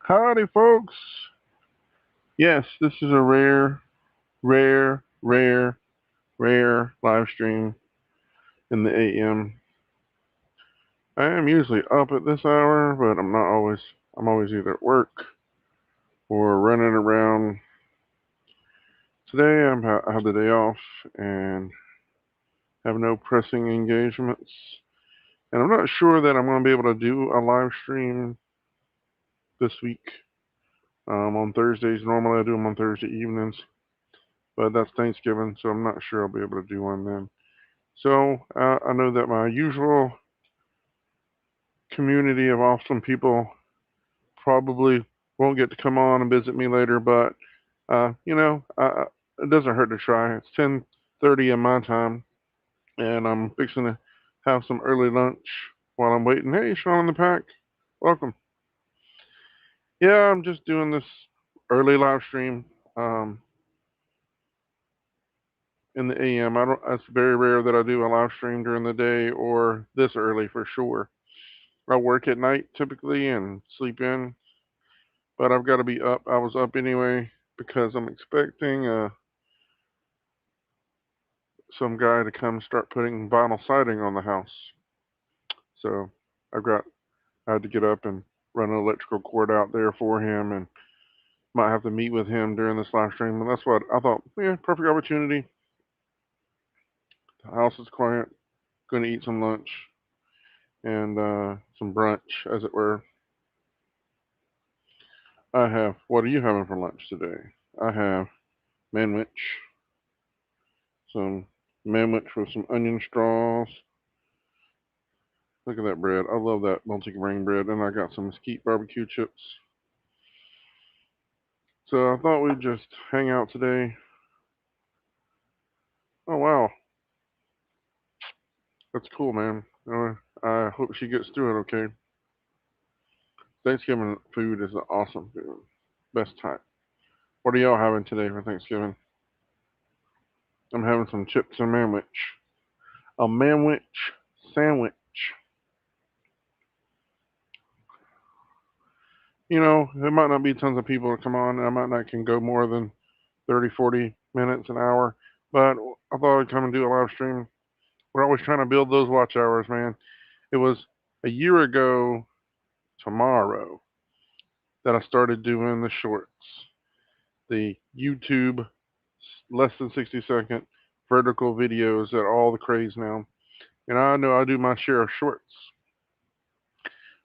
Howdy, folks. Yes, this is a rare live stream in the AM. I am usually up at this hour, but I'm not always. I'm always either at work or running around. Today I have the day off and have no pressing engagements. And I'm not sure that I'm going to be able to do a live stream this week on Thursdays. Normally I do them on Thursday evenings, but that's Thanksgiving, so I'm not sure I'll be able to do one then. So I know that my usual community of awesome people probably won't get to come on and visit me later, but it doesn't hurt to try. It's 10:30 in my time, and I'm fixing to have some early lunch while I'm waiting. Hey, Sean in the pack, welcome. Yeah, I'm just doing this early live stream in the AM. I don't. It's very rare that I do a live stream during the day or this early for sure. I work at night typically and sleep in, but I've got to be up. I was up anyway because I'm expecting some guy to come start putting vinyl siding on the house. So I had to get up and run an electrical cord out there for him, and might have to meet with him during this live stream. And that's what I thought. Yeah, perfect opportunity. The house is quiet. Going to eat some lunch and some brunch, as it were. I have. What are you having for lunch today? I have manwich, some manwich with some onion straws. Look at that bread. I love that multi-grain bread. And I got some mesquite barbecue chips. So I thought we'd just hang out today. Oh, wow. That's cool, man. I hope she gets through it okay. Thanksgiving food is an awesome food. Best time. What are y'all having today for Thanksgiving? I'm having some chips and manwich. A manwich sandwich. There might not be tons of people to come on. I might not can go more than 30, 40 minutes, an hour. But I thought I'd come and do a live stream. We're always trying to build those watch hours, man. It was a year ago tomorrow that I started doing the shorts, the YouTube less than 60-second vertical videos that are all the craze now. And I know I do my share of shorts.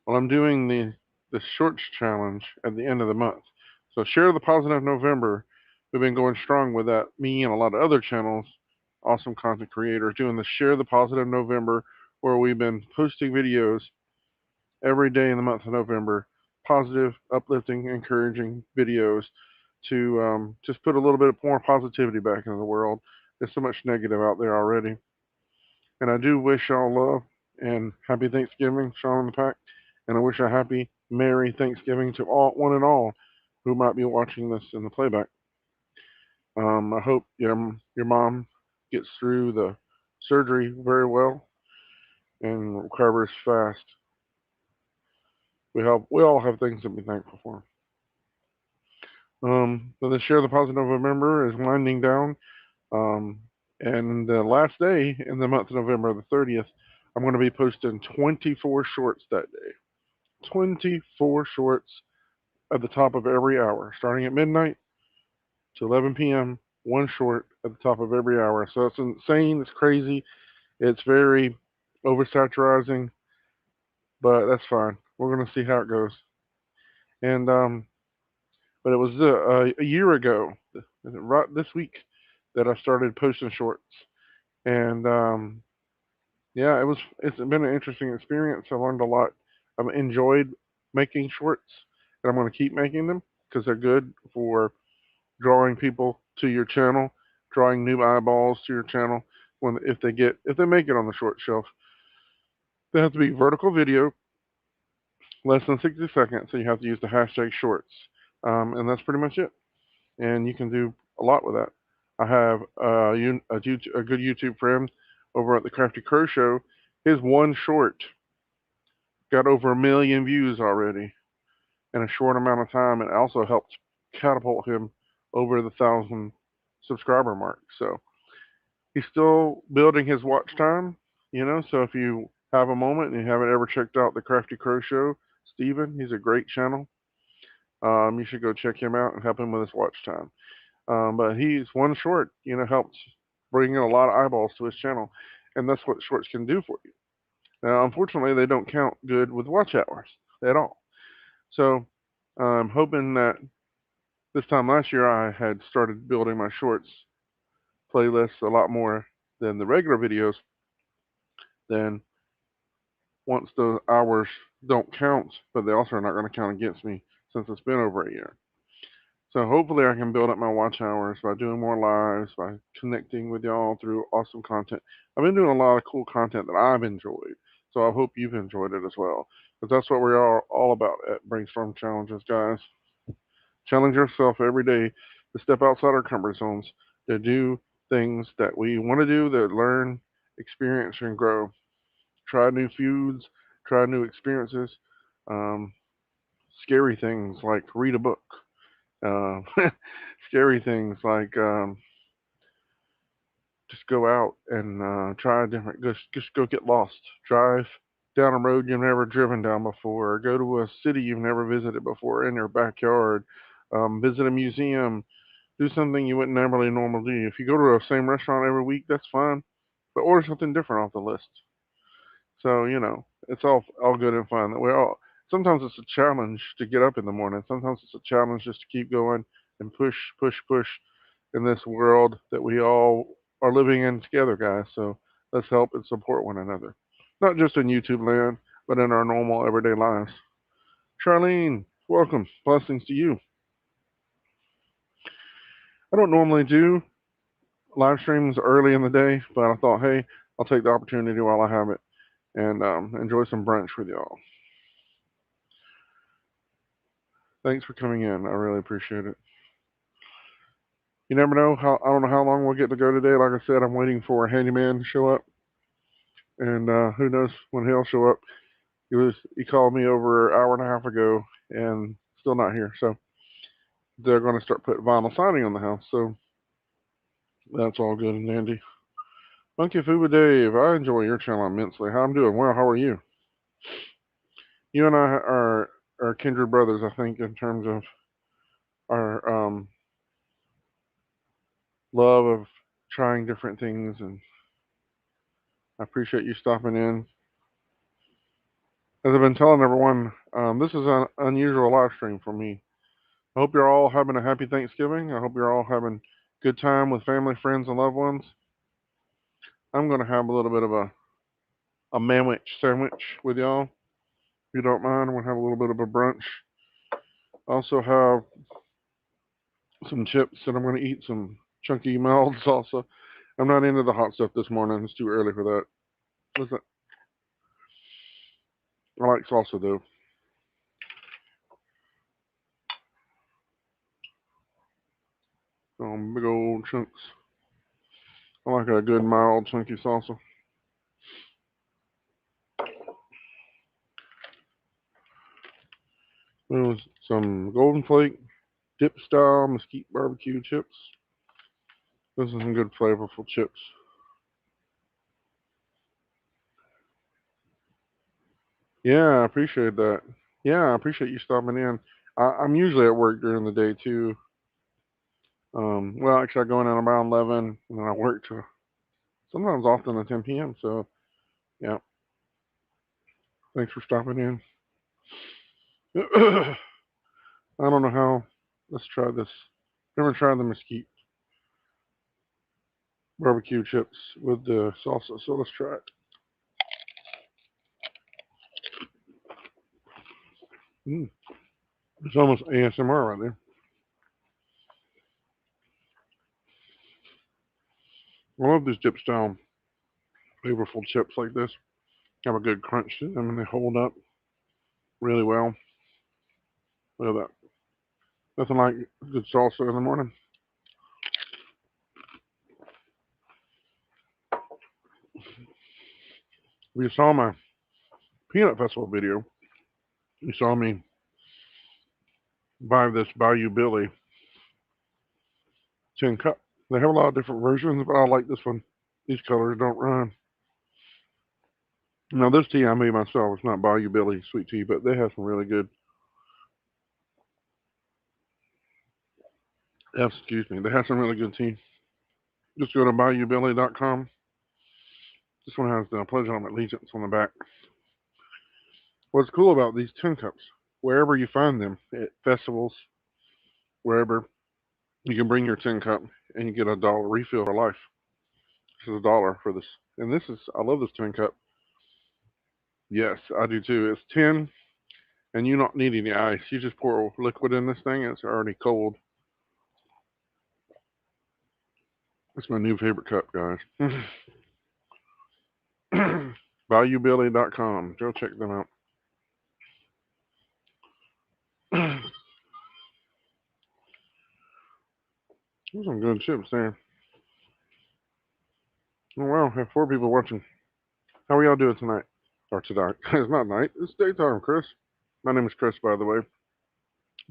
Well, I'm doing the shorts challenge at the end of the month. So share the positive November. We've been going strong with that. Me and a lot of other channels, awesome content creators, doing the share the positive November, where we've been posting videos every day in the month of November, positive, uplifting, encouraging videos to just put a little bit more positivity back into the world. There's so much negative out there already. And I do wish y'all love and happy Thanksgiving, Sean in the Pack. And I wish a happy, Merry Thanksgiving to one and all who might be watching this in the playback. I hope your mom gets through the surgery very well and recovers fast. We all have things to be thankful for. So the Share the Positive November is winding down. Um, and the last day in the month of November, the 30th, I'm going to be posting 24 shorts that day. 24 shorts at the top of every hour, starting at midnight to 11 p.m. One short at the top of every hour. So it's insane. It's crazy. It's very oversaturizing, but that's fine. We're going to see how it goes. And but it was a year ago, right this week, that I started posting shorts. And yeah, it's been an interesting experience. I learned a lot. I've enjoyed making shorts, and I'm going to keep making them because they're good for drawing people to your channel, drawing new eyeballs to your channel. If they make it on the short shelf, they have to be vertical video, less than 60 seconds. So you have to use the hashtag shorts, and that's pretty much it. And you can do a lot with that. I have a good YouTube friend over at the Crafty Crow Show. His one short got over 1 million views already. in a short amount of time. It also helped catapult him over the 1,000 subscriber mark. So he's still building his watch time, you know. So if you have a moment and you haven't ever checked out the Crafty Crow Show, Steven, he's a great channel. You should go check him out and help him with his watch time. But he's one short, you know, helped bring in a lot of eyeballs to his channel, and that's what shorts can do for you. Now, unfortunately, they don't count good with watch hours at all. So I'm hoping that this time last year I had started building my shorts playlists a lot more than the regular videos. Then once the hours don't count, but they also are not going to count against me since it's been over a year. So hopefully I can build up my watch hours by doing more lives, by connecting with y'all through awesome content. I've been doing a lot of cool content that I've enjoyed, so I hope you've enjoyed it as well. Because that's what we're all about at Brainstorm Challenges, guys. Challenge yourself every day to step outside our comfort zones, to do things that we want to do, that learn, experience, and grow. Try new foods, try new experiences, um, scary things like read a book, uh, scary things like just go out and try a different. Just go get lost. Drive down a road you've never driven down before. Or go to a city you've never visited before in your backyard. Visit a museum. Do something you wouldn't normally do. If you go to the same restaurant every week, that's fine, but order something different off the list. So you know, it's all good and fun. We all sometimes it's a challenge to get up in the morning. Sometimes it's a challenge just to keep going and push in this world that we all are living in together, guys. So let's help and support one another, not just in YouTube land, but in our normal everyday lives. Charlene, welcome. Blessings to you. I don't normally do live streams early in the day, but I thought, hey, I'll take the opportunity while I have it and enjoy some brunch with y'all. Thanks for coming in. I really appreciate it. You never know how I don't know how long we'll get to go today. Like I said, I'm waiting for a handyman to show up, and who knows when he'll show up. He called me over an hour and a half ago, and still not here. So they're going to start putting vinyl siding on the house. So that's all good and dandy. Monkey Fuba Dave, I enjoy your channel immensely. How I'm doing? Well, how are you? You and I are kindred brothers, I think, in terms of our love of trying different things, and I appreciate you stopping in. As I've been telling everyone, this is an unusual live stream for me. I hope you're all having a happy Thanksgiving. I hope you're all having a good time with family, friends, and loved ones. I'm going to have a little bit of a MANWICH sandwich with y'all. If you don't mind, I'm going to have a little bit of a brunch. I also have some chips, and I'm going to eat some chunky mild salsa. I'm not into the hot stuff this morning. It's too early for that. Listen, I like salsa, though. Big old chunks. I like a good mild chunky salsa. There's some Golden Flake dip style mesquite barbecue chips. Those are some good flavorful chips. Yeah, I appreciate that. Yeah, I appreciate you stopping in. I'm usually at work during the day too. Well, actually, I go in at around 11, and then I work to sometimes often at 10 p.m. So, yeah, thanks for stopping in. I don't know how. Let's try this. Never tried the mesquite barbecue chips with the salsa, so let's try it. Mm, it's almost ASMR right there. I love these dip style flavorful chips like this. Have a good crunch to them, and they hold up really well. Look at that. Nothing like good salsa in the morning. If you saw my peanut festival video, you saw me buy this Bayou Billy tin cup. They have a lot of different versions, but I like this one. These colors don't run. Now this tea I made myself. It's not Bayou Billy sweet tea, but they have some really good. Excuse me. They have some really good tea. Just go to BayouBilly.com. This one has the Pleasure on Allegiance on the back. What's cool about these tin cups, wherever you find them, at festivals, wherever, you can bring your tin cup and you get $1 refill for life. This is $1 for this. And this is, I love this tin cup. Yes, I do too. It's tin, and you don't need any ice. You just pour liquid in this thing, and it's already cold. It's my new favorite cup, guys. BayouBilly.com. Go check them out. There's some good chips there. Oh, wow. I have 4 people watching. How are y'all doing tonight? Or tonight? It's not night. It's daytime, Chris. My name is Chris, by the way.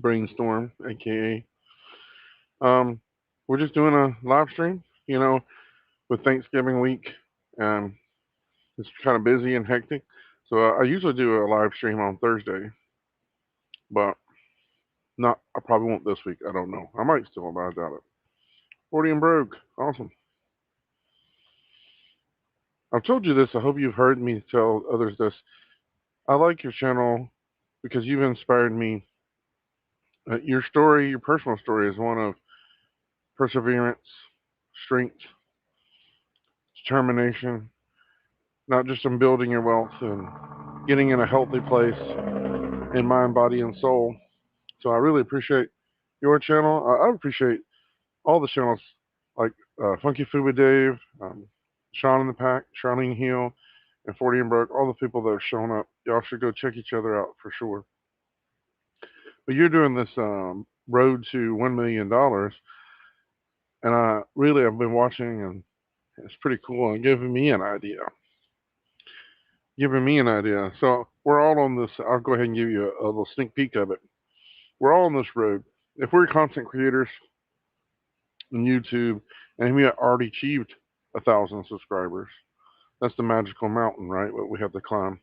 BRAiNSTORM, a.k.a. We're just doing a live stream, with Thanksgiving week. Um, it's kind of busy and hectic. So I usually do a live stream on Thursday, but not. I probably won't this week. I don't know. I might still, but I doubt it. 40 and broke. Awesome. I've told you this. I hope you've heard me tell others this. I like your channel because you've inspired me. Your story, your personal story, is one of perseverance, strength, determination, not just in building your wealth and getting in a healthy place in mind, body, and soul. So I really appreciate your channel. I appreciate all the channels like Funky Food with Dave, Sean in the Pack, Charlene Hill, and 40 and Broke, all the people that have shown up. Y'all should go check each other out for sure. But you're doing this road to $1 million, and I've been watching, and it's pretty cool and giving me an idea. So we're all on this. I'll go ahead and give you a little sneak peek of it. We're all on this road. If we're content creators on YouTube and we have already achieved 1,000 subscribers, that's the magical mountain, right? What we have to climb.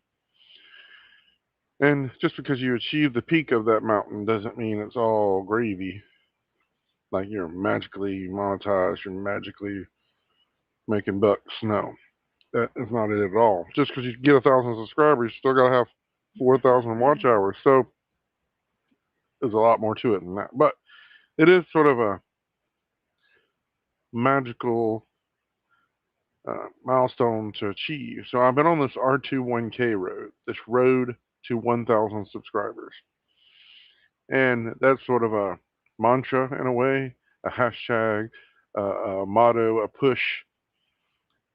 And just because you achieve the peak of that mountain doesn't mean it's all gravy. Like you're magically monetized, you're magically making bucks. No, that is not it at all. Just because you get 1,000 subscribers, you still got to have 4,000 watch hours. So there's a lot more to it than that. But it is sort of a magical milestone to achieve. So I've been on this R21K road, this road to 1,000 subscribers. And that's sort of a mantra in a way, a hashtag, a motto, a push,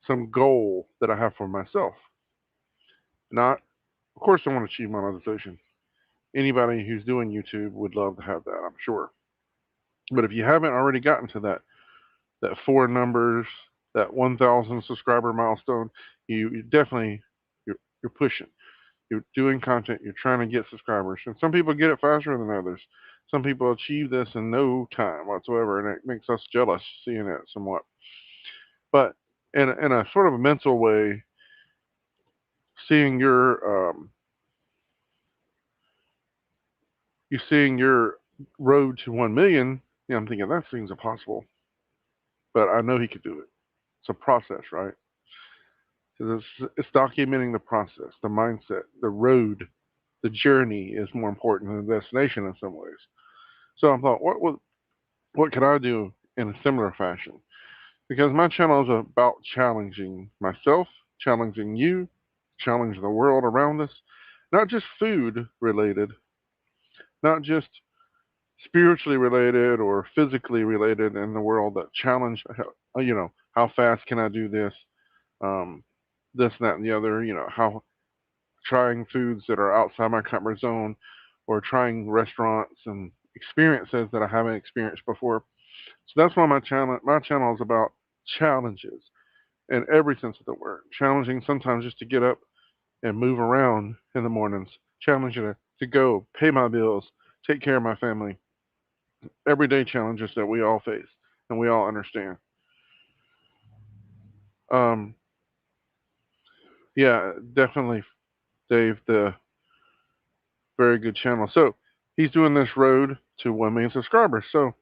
some goal that I have for myself. Not, of course, I want to achieve monetization. Anybody who's doing YouTube would love to have that, I'm sure. But if you haven't already gotten to that 4 numbers, that 1,000 subscriber milestone, you definitely you're pushing. You're doing content. You're trying to get subscribers, and some people get it faster than others. Some people achieve this in no time whatsoever, and it makes us jealous seeing it somewhat. But in a sort of a mental way, seeing seeing your road to 1 million, I'm thinking that seems impossible. But I know he could do it. It's a process, right? It's documenting the process, the mindset, the road, the journey is more important than the destination in some ways. So I thought, what could I do in a similar fashion? Because my channel is about challenging myself, challenging you, challenging the world around us, not just food related, not just spiritually related or physically related in the world, that challenge, how fast can I do this, this, and that, and the other, how trying foods that are outside my comfort zone or trying restaurants and experiences that I haven't experienced before. So that's why my channel is about challenges in every sense of the word. Challenging sometimes just to get up and move around in the mornings. Challenging to go pay my bills, take care of my family. Everyday challenges that we all face and we all understand. Um, yeah, definitely, Dave, the very good channel. So he's doing this road to 1 million subscribers. So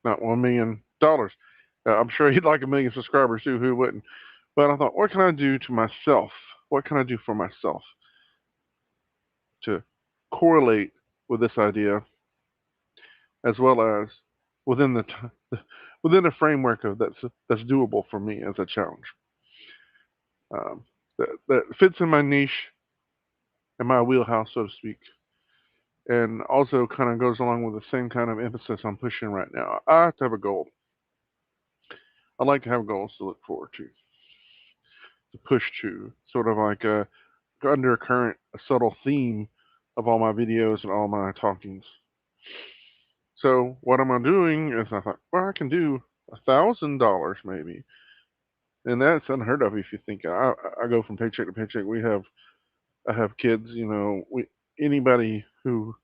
not $1 million. I'm sure he'd like 1 million subscribers too. Who wouldn't? But I thought, what can I do to myself? What can I do for myself to correlate with this idea, as well as within within the framework of that's doable for me as a challenge, that fits in my niche and my wheelhouse, so to speak, and also kind of goes along with the same kind of emphasis I'm pushing right now. I have to have a goal. I like to have goals to look forward to push to, sort of like a undercurrent, a subtle theme of all my videos and all my talkings. So what am I doing is I thought, well, I can do $1,000 maybe, and that's unheard of if you think. I go from paycheck to paycheck. I have kids. Anybody who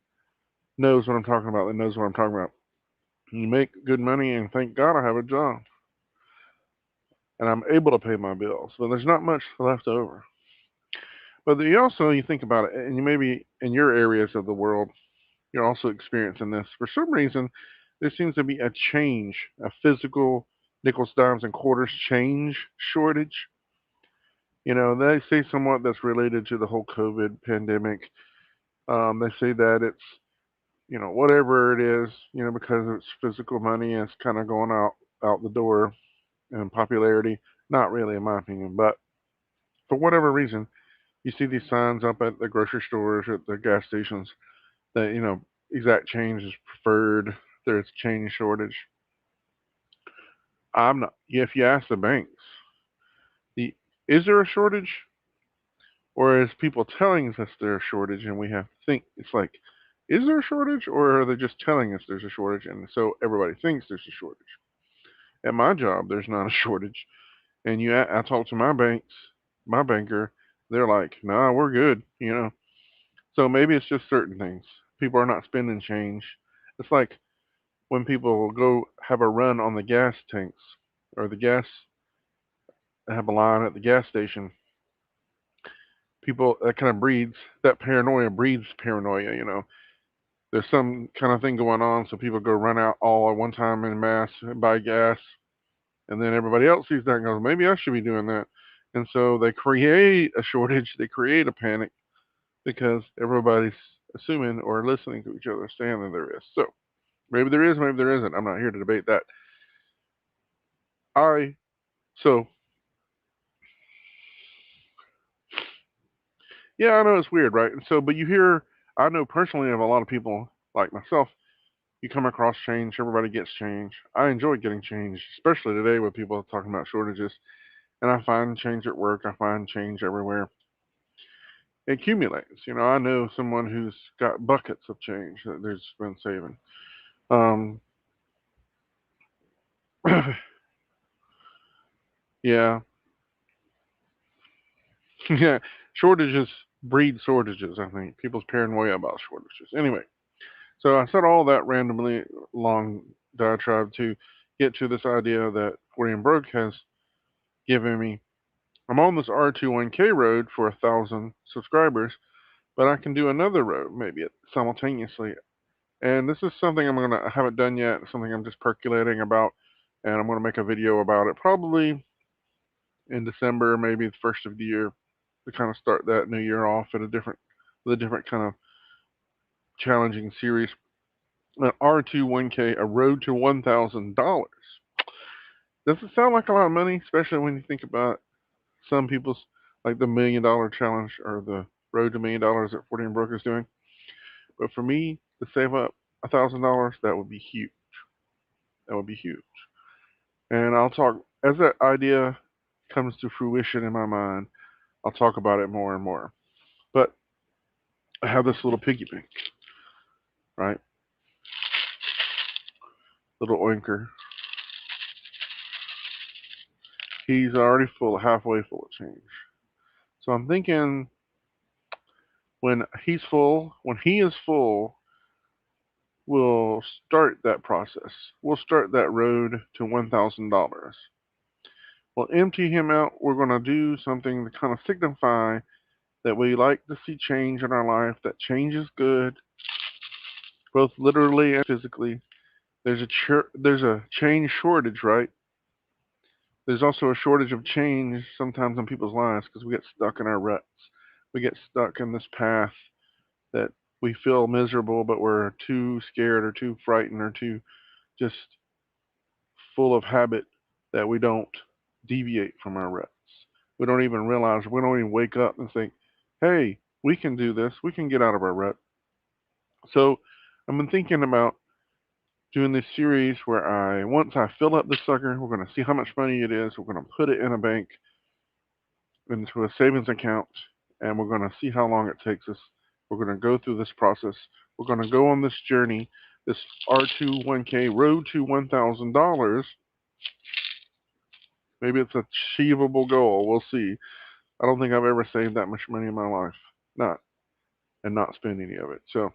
knows what I'm talking about, that knows what I'm talking about. You make good money, and thank God I have a job, and I'm able to pay my bills. But there's not much left over. But you think about it, and you maybe in your areas of the world, you're also experiencing this. For some reason, there seems to be a change, a physical nickels, dimes, and quarters change shortage. They say somewhat that's related to the whole COVID pandemic. They say that it's, whatever it is, because it's physical money, it's kind of going out the door in popularity. Not really, in my opinion, but for whatever reason, you see these signs up at the grocery stores, at the gas stations, that, exact change is preferred. There's change shortage. I'm not. If you ask the banks, the is there a shortage, or is people telling us there's a shortage and we have to think? It's like, is there a shortage, or are they just telling us there's a shortage, and so everybody thinks there's a shortage? At my job, there's not a shortage, and I talk to my banker, they're like, nah, we're good. So maybe it's just certain things. People are not spending change. It's like when people go have a run on the gas tanks, or the gas have a line at the gas station. People, that paranoia breeds paranoia. There's some kind of thing going on, so people go run out all at one time in mass and buy gas, and then everybody else sees that and goes, maybe I should be doing that. And so they create a shortage, they create a panic, because everybody's assuming or listening to each other saying that there is. So maybe there is, maybe there isn't. I'm not here to debate that. So yeah, I know it's weird, right? And so, but I know personally of a lot of people like myself. You come across change, everybody gets change. I enjoy getting change, especially today with people talking about shortages. And I find change at work, I find change everywhere. It accumulates. I know someone who's got buckets of change that they've been saving. Um, yeah, yeah. Shortages breed shortages, I think. People's paranoia about shortages. Anyway, so I said all that randomly long diatribe to get to this idea that William Brook has given me. I'm on this R21K road for 1,000 subscribers, but I can do another road maybe simultaneously. And this is something I haven't done yet, something I'm just percolating about, and I'm gonna make a video about it probably in December, maybe the first of the year, to kind of start that new year off at with a different kind of challenging series. An R21K, a road to $1,000. Does it sound like a lot of money, especially when you think about some people's, like the $1 million challenge or the road to $1 million that 14 Brook is doing? But for me to save up $1,000, that would be huge. That would be huge. And I'll talk as that idea comes to fruition in my mind. I'll talk about it more and more. But I have this little piggy bank, right? Little oinker. He's already halfway full of change. So I'm thinking when he is full, we'll start that process. We'll start that road to $1,000. We'll empty him out. We're going to do something to kind of signify that we like to see change in our life, that change is good, both literally and physically. There's a change shortage, right? There's also a shortage of change sometimes in people's lives because we get stuck in our ruts. We get stuck in this path that we feel miserable, but we're too scared or too frightened or too just full of habit that we don't deviate from our ruts. We don't even realize, we don't even wake up and think, hey, we can do this. We can get out of our rut. So I've been thinking about doing this series where once I fill up the sucker, we're going to see how much money it is. We're going to put it in a bank, into a savings account, and we're going to see how long it takes us. We're going to go through this process. We're going to go on this journey, this R21K road to $1,000. Maybe it's an achievable goal. We'll see. I don't think I've ever saved that much money in my life, not spend any of it. So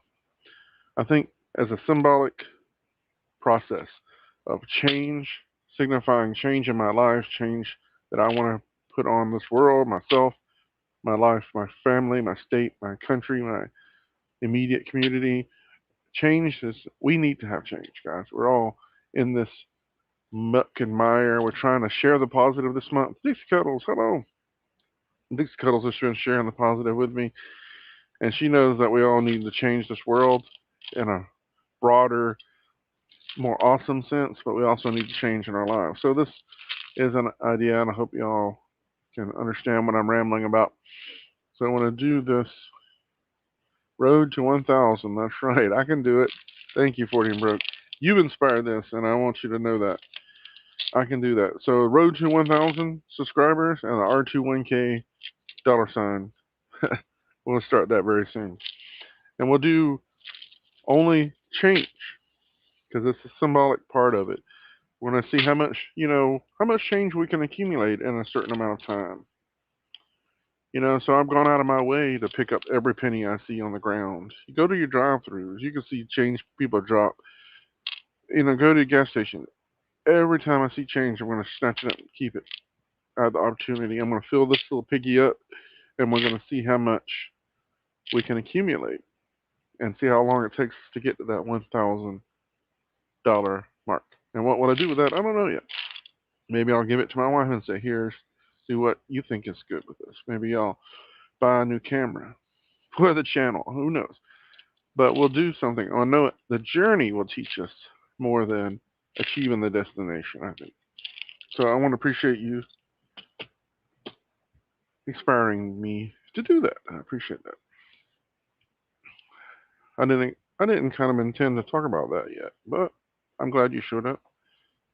I think as a symbolic process of change, signifying change in my life, change that I want to put on this world, myself, my life, my family, my state, my country, my immediate community. Change is, we need to have change, guys. We're all in this muck and mire. We're trying to share the positive this month. Dixie Cuddles, hello. Dixie Cuddles has been sharing the positive with me, and she knows that we all need to change this world in a broader, more awesome sense, but we also need to change in our lives. So this is an idea, and I hope y'all can understand what I'm rambling about. So I want to do this road to 1,000. That's right. I can do it. Thank you, 14 Broke. You've inspired this, and I want you to know that. I can do that. So road to 1,000 subscribers and the R21K dollar sign. We'll start that very soon. And we'll do only change because it's a symbolic part of it. We're going to see how much, how much change we can accumulate in a certain amount of time. So I've gone out of my way to pick up every penny I see on the ground. You go to your drive-throughs, you can see change people drop. Go to a gas station. Every time I see change, I'm going to snatch it up and keep it. I have the opportunity. I'm going to fill this little piggy up, and we're going to see how much we can accumulate and see how long it takes to get to that $1,000 mark. And what will I do with that? I don't know yet. Maybe I'll give it to my wife and say, "Here's, do what you think is good with this." Maybe I'll buy a new camera for the channel. Who knows? But we'll do something. I know the journey will teach us more than achieving the destination, I think. So I want to appreciate you inspiring me to do that. I appreciate that. I didn't kind of intend to talk about that yet, but I'm glad you showed up,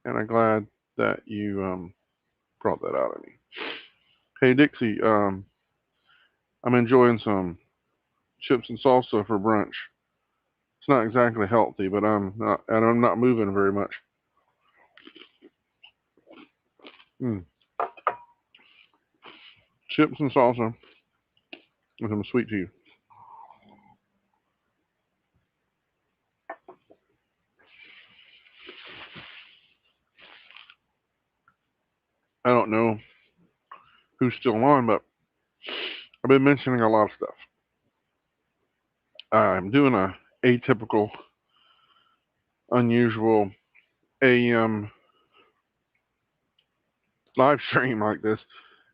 and I'm glad that you brought that out of me. Hey Dixie, I'm enjoying some chips and salsa for brunch. It's not exactly healthy, but I'm not moving very much. Mm. Chips and salsa with some sweet tea. I don't know who's still on, but I've been mentioning a lot of stuff. I'm doing a atypical, unusual AM live stream like this.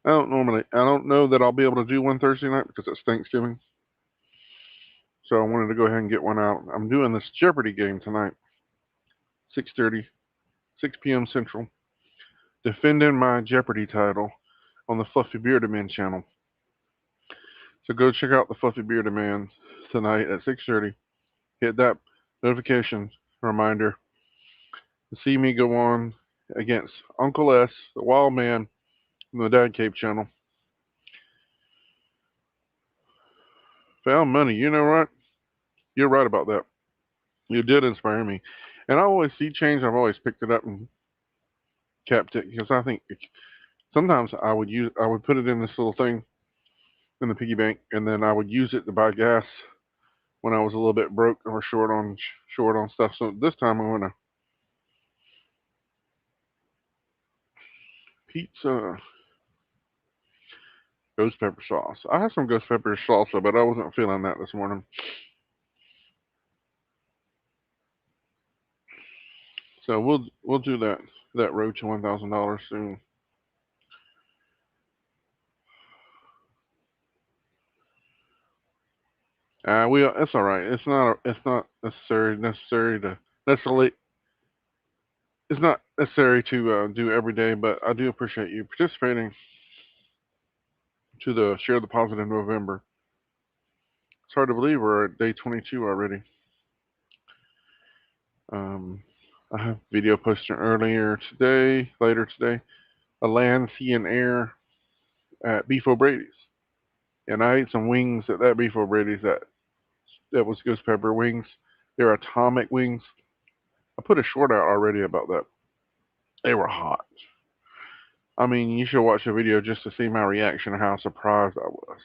I don't know that I'll be able to do one Thursday night because it's Thanksgiving. So I wanted to go ahead and get one out. I'm doing this Jeopardy game tonight, 6:30, 6 p.m. Central, defending my Jeopardy title on the Fluffy Bearded Man channel. So go check out the Fluffy Bearded Man tonight at 6:30. Hit that notification reminder to see me go on against Uncle S, the Wild Man, from the Dad Cave channel. Found money. You know what? You're right about that. You did inspire me. And I always see change. I've always picked it up and kept it because I think sometimes I would put it in this little thing in the piggy bank, and then I would use it to buy gas when I was a little bit broke or short on stuff. So this time I'm gonna pizza ghost pepper sauce. I had some ghost pepper salsa, but I wasn't feeling that this morning. So we'll do that road to $1,000 soon. It's all right. It's not necessary to necessarily. It's not necessary to do every day, but I do appreciate you participating to the Share the Positive November. It's hard to believe we're at day 22 already. Um, I have a video posted later today, a land, sea, and air at Beef O'Brady's. And I ate some wings at that Beef O'Brady's that was ghost pepper wings. They're atomic wings. I put a short out already about that. They were hot. I mean, you should watch the video just to see my reaction and how surprised I was.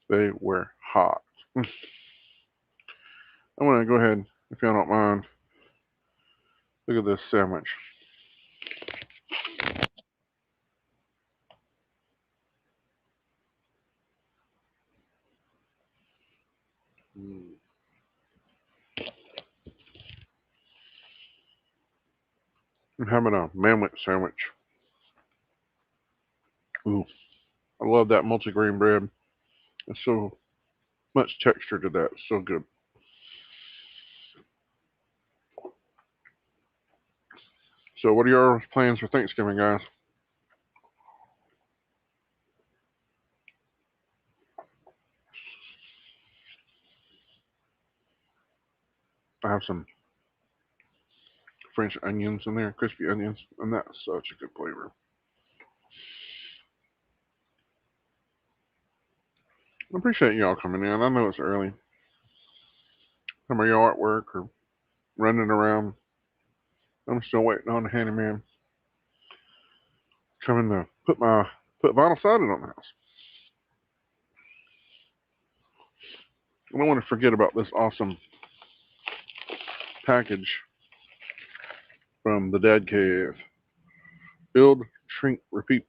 They were hot. I'm going to go ahead, if y'all don't mind. Look at this sandwich. I'm having a MANWICH sandwich. Ooh, I love that multigrain bread. It's so much texture to that. It's so good. So, what are your plans for Thanksgiving, guys? I have some French onions in there, crispy onions, and that's such a good flavor. I appreciate y'all coming in. I know it's early. Some of y'all at work or running around. I'm still waiting on the handyman coming to put vinyl siding on the house. I don't want to forget about this awesome package from the Dad Cave. Build, shrink, repeat.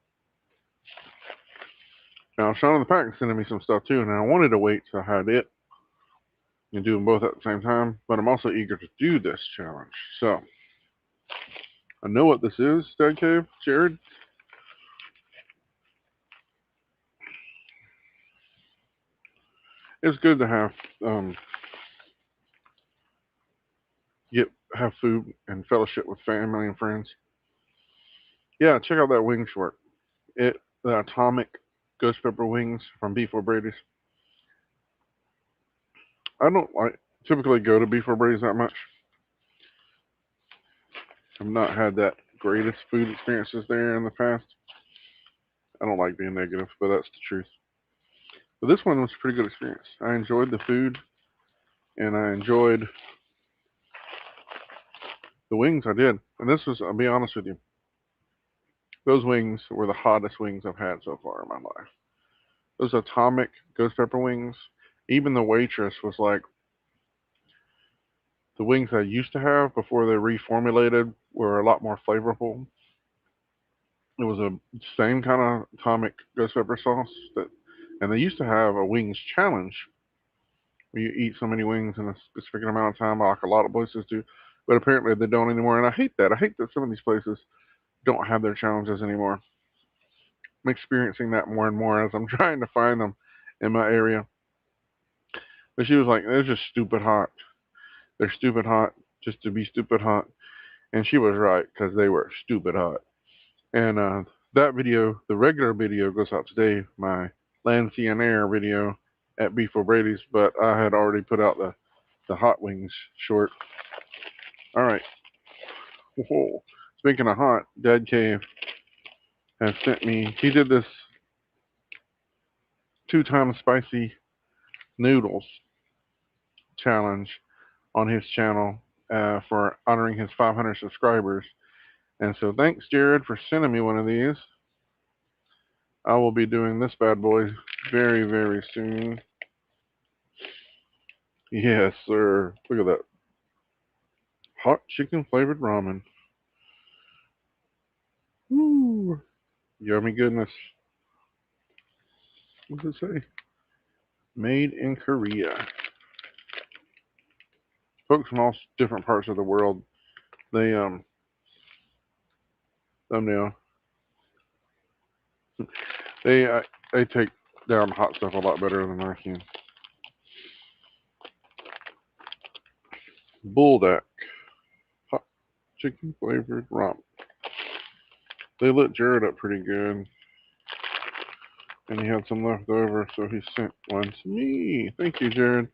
Now, Sean in the pack is sending me some stuff too, and I wanted to wait till I had it and do them both at the same time, but I'm also eager to do this challenge. So, I know what this is, Dad Cave, Jared. It's good to have food and fellowship with family and friends. Yeah, check out that wing short. The atomic ghost pepper wings from Beef O'Brady's. I don't typically go to Beef O'Brady's that much. I've not had that greatest food experiences there in the past. I don't like being negative, but that's the truth. But this one was a pretty good experience. I enjoyed the food, and I enjoyed the wings. I did, and this was, I'll be honest with you, those wings were the hottest wings I've had so far in my life. Those atomic ghost pepper wings. Even the waitress was like, the wings I used to have before they reformulated were a lot more flavorful. It was a same kind of atomic ghost pepper sauce and they used to have a wings challenge where you eat so many wings in a specific amount of time, like a lot of places do. But apparently they don't anymore, and I hate that. I hate that some of these places don't have their challenges anymore. I'm experiencing that more and more as I'm trying to find them in my area. But she was like, "They're just stupid hot. They're stupid hot just to be stupid hot," and she was right because they were stupid hot. And that video, the regular video, goes out today. My Land, Sea, and Air video at Beef O'Brady's, but I had already put out the hot wings short. All right. Whoa. Speaking of hot, Dad Cave has sent me. He did this 2 times spicy noodles challenge on his channel for honoring his 500 subscribers. And so thanks, Jared, for sending me one of these. I will be doing this bad boy very, very soon. Yes, sir. Look at that. Hot chicken flavored ramen. Woo. Yummy goodness. What does it say? Made in Korea. Folks from all different parts of the world, they thumbnail, they they take down hot stuff a lot better than I can. Bulldog. Hot chicken flavored ramen. They lit Jared up pretty good. And he had some left over, so he sent one to me. Thank you, Jared.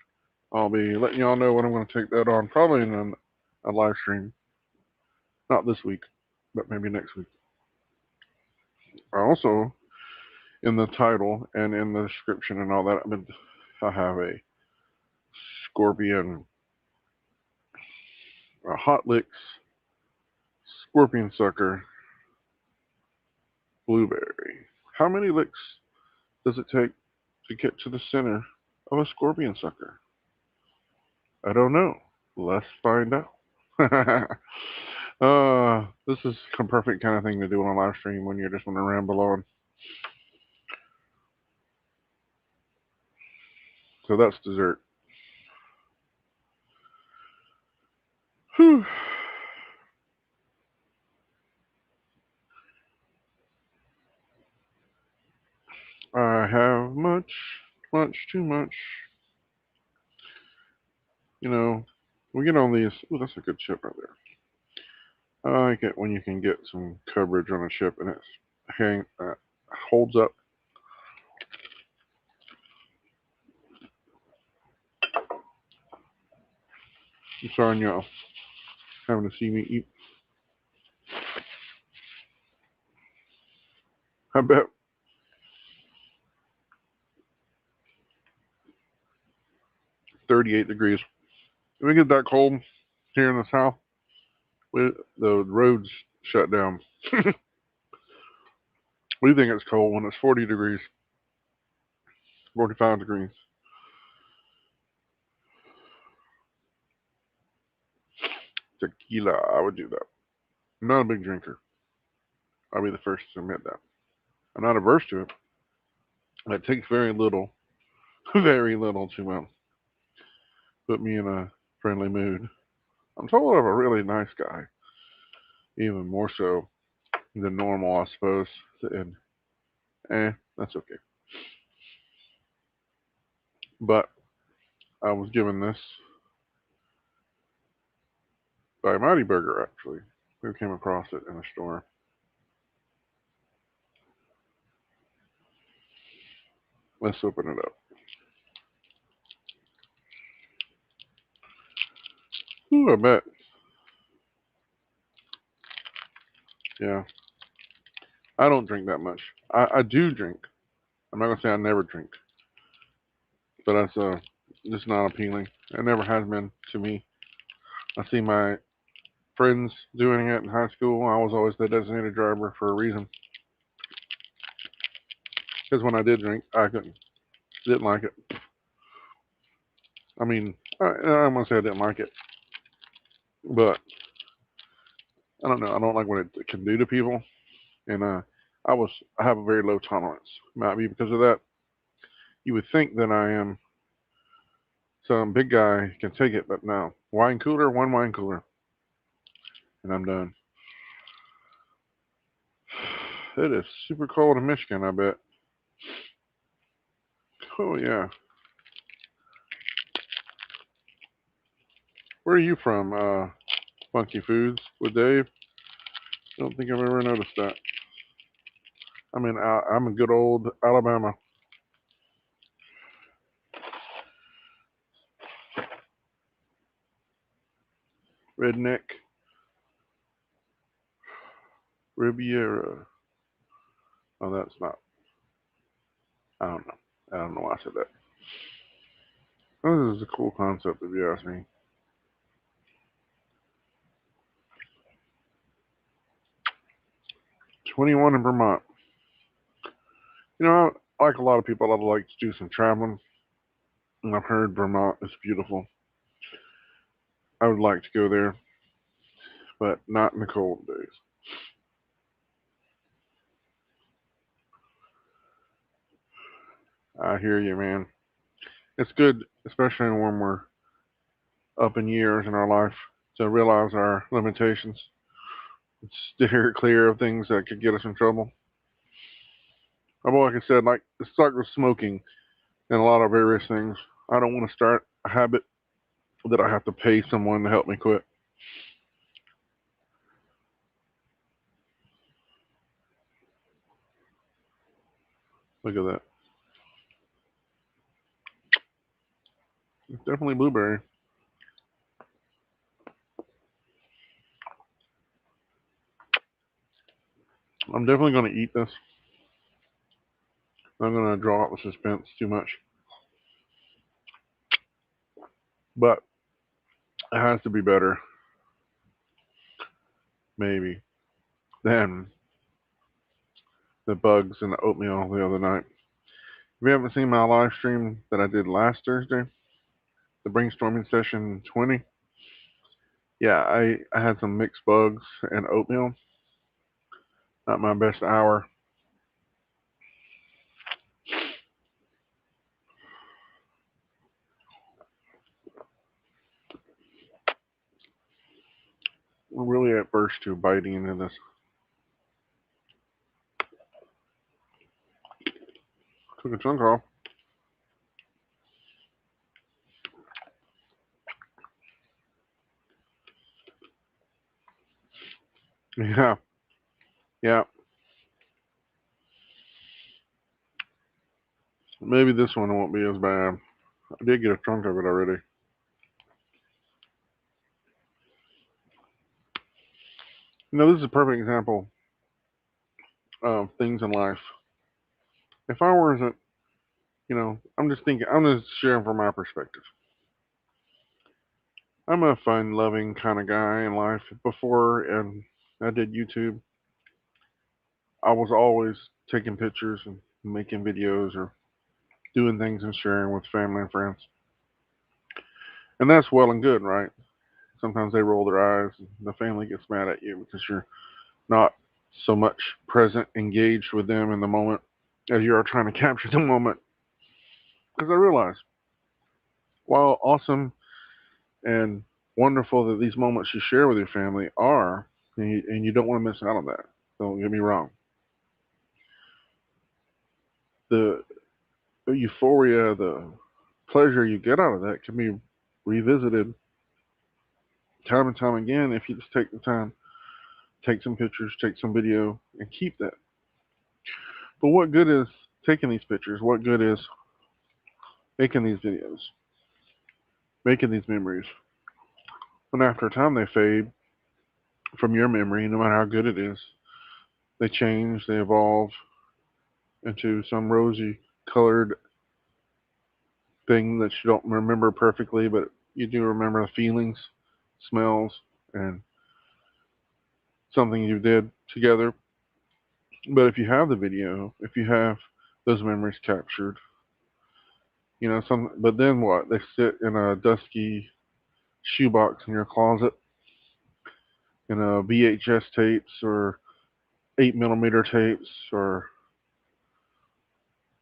I'll be letting y'all know when I'm going to take that on, probably in a live stream. Not this week, but maybe next week. Also, in the title and in the description and all that, I have a Scorpion, a HOTLIX Scorpion Sucker Blueberry. How many licks does it take to get to the center of a Scorpion Sucker? I don't know. Let's find out. This is a perfect kind of thing to do on a live stream when you just want to ramble on. So that's dessert. Whew. I have much, too much. You know, we get on these. Oh, that's a good chip right there. I like it when you can get some coverage on a chip and it holds up. I'm sorry, y'all, having to see me eat. I bet 38 degrees. If we get that cold here in the south, the roads shut down. We think it's cold when it's 40 degrees, 45 degrees. Tequila, I would do that. I'm not a big drinker. I'll be the first to admit that. I'm not averse to it. It takes very little, very little to put me in a friendly mood. I'm told I'm a really nice guy, even more so than normal, I suppose. And that's okay. But I was given this by Mighty Burger, actually. We came across it in a store. Let's open it up. Ooh, I bet. Yeah. I don't drink that much. I do drink. I'm not going to say I never drink. But that's just not appealing. It never has been to me. I see my friends doing it in high school. I was always the designated driver for a reason. Because when I did drink, I didn't like it. I mean, I'm going to say I didn't like it. But I don't know. I don't like what it can do to people. And I have a very low tolerance. Might be because of that. You would think that I am some big guy can take it, but no. Wine cooler, one wine cooler, and I'm done. It is super cold in Michigan, I bet. Oh yeah. Where are you from, Funky Foods with Dave? I don't think I've ever noticed that. I'm a good old Alabama. Redneck Riviera. Oh, that's not. I don't know. I don't know why I said that. Oh, this is a cool concept, if you ask me. 21 in Vermont. You know, like a lot of people, I'd like to do some traveling. And I've heard Vermont is beautiful. I would like to go there, but not in the cold days. I hear you, man. It's good, especially when we're up in years in our life, to realize our limitations, steer clear of things that could get us in trouble. Like I said, like start with smoking and a lot of various things. I don't want to start a habit that I have to pay someone to help me quit. Look at that. It's definitely blueberry. I'm definitely going to eat this. I'm going to draw out the suspense too much. But it has to be better, maybe, than the bugs and the oatmeal the other night. If you haven't seen my live stream that I did last Thursday, the brainstorming session 20, yeah, I had some mixed bugs and oatmeal. Not my best hour. We're really adverse to biting into this. Took a chunk off. Yeah, yeah. Maybe this one won't be as bad. I did get a chunk of it already. This is a perfect example of things in life. If I wasn't, I'm just thinking, I'm just sharing from my perspective. I'm a fun loving kind of guy in life. Before and I did YouTube, I was always taking pictures and making videos or doing things and sharing with family and friends. And that's well and good, right? Sometimes they roll their eyes and the family gets mad at you because you're not so much present, engaged with them in the moment as you are trying to capture the moment. Because I realize, while awesome and wonderful that these moments you share with your family are, and you don't want to miss out on that. Don't get me wrong. The euphoria, the pleasure you get out of that can be revisited time and time again if you just take the time, take some pictures, take some video, and keep that. But what good is taking these pictures? What good is making these videos, making these memories? When after a time they fade from your memory, no matter how good it is, they change, they evolve into some rosy colored thing that you don't remember perfectly, but you do remember the feelings, smells, and something you did together. But if you have the video, if you have those memories captured, but then what? They sit in a dusky shoebox in your closet, in a VHS tapes or 8 millimeter tapes or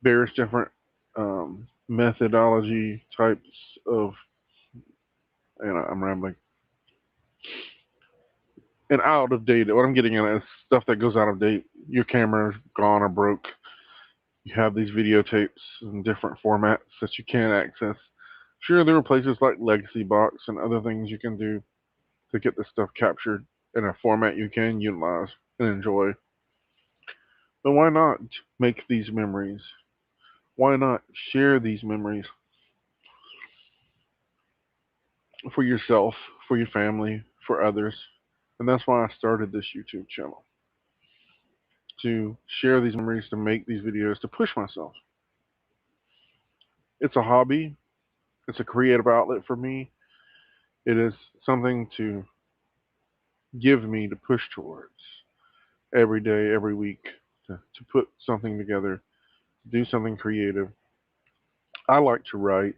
various different methodology types of, I'm rambling, and out of date. What I'm getting at is stuff that goes out of date. Your camera's gone or broke. You have these videotapes in different formats that you can't access. Sure, there are places like Legacy Box and other things you can do to get this stuff captured in a format you can utilize and enjoy. But why not make these memories? Why not share these memories for yourself, for your family, for others? And that's why I started this YouTube channel. To share these memories, to make these videos, to push myself. It's a hobby. It's a creative outlet for me. It is something to give me to push towards every day, every week, to put something together, do something creative. I like to write.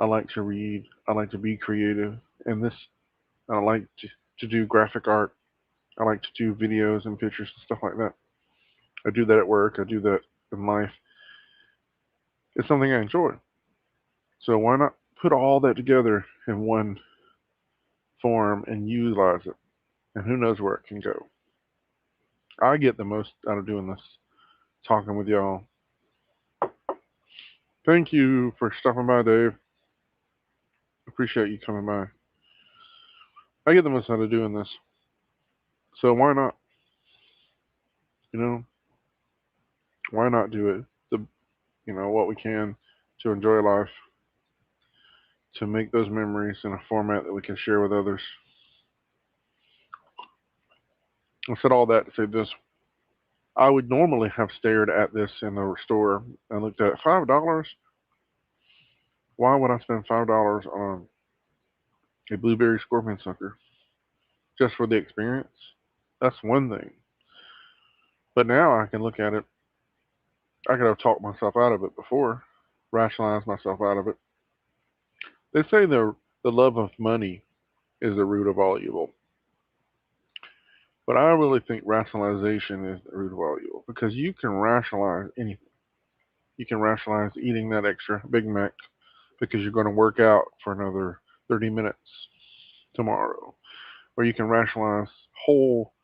I like to read. I like to be creative. And this, I like to do graphic art. I like to do videos and pictures and stuff like that. I do that at work. I do that in life. It's something I enjoy. So why not put all that together in one form and utilize it? And who knows where it can go. I get the most out of doing this, talking with y'all. Thank you for stopping by, Dave. Appreciate you coming by. I get the most out of doing this. So why not? You know, why not do it? What we can to enjoy life, to make those memories in a format that we can share with others. I said all that to say this. I would normally have stared at this in the store and looked at $5. Why would I spend $5 on a blueberry scorpion sucker just for the experience? That's one thing. But now I can look at it. I could have talked myself out of it before, rationalized myself out of it. They say the love of money is the root of all evil. But I really think rationalization is the root of all evil because you can rationalize anything. You can rationalize eating that extra Big Mac because you're going to work out for another 30 minutes tomorrow. Or you can rationalize whole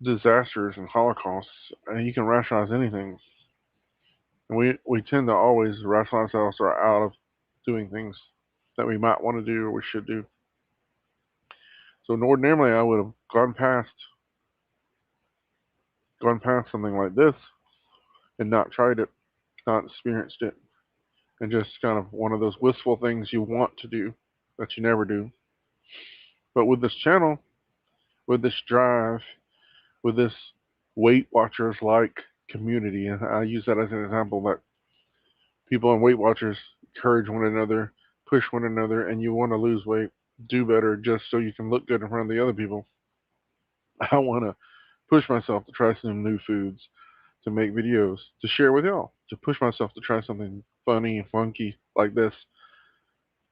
disasters and holocausts, and you can rationalize anything. And we tend to always rationalize ourselves out of doing things that we might want to do or we should do. So ordinarily I would have gone past something like this and not tried it, not experienced it, and just kind of one of those wistful things you want to do that you never do. But with this channel, with this drive, with this Weight Watchers like community, and I use that as an example that people in Weight Watchers encourage one another, push one another, and you want to lose weight, do better just so you can look good in front of the other people. I want to push myself to try some new foods, to make videos, to share with y'all, to push myself to try something funny and funky like this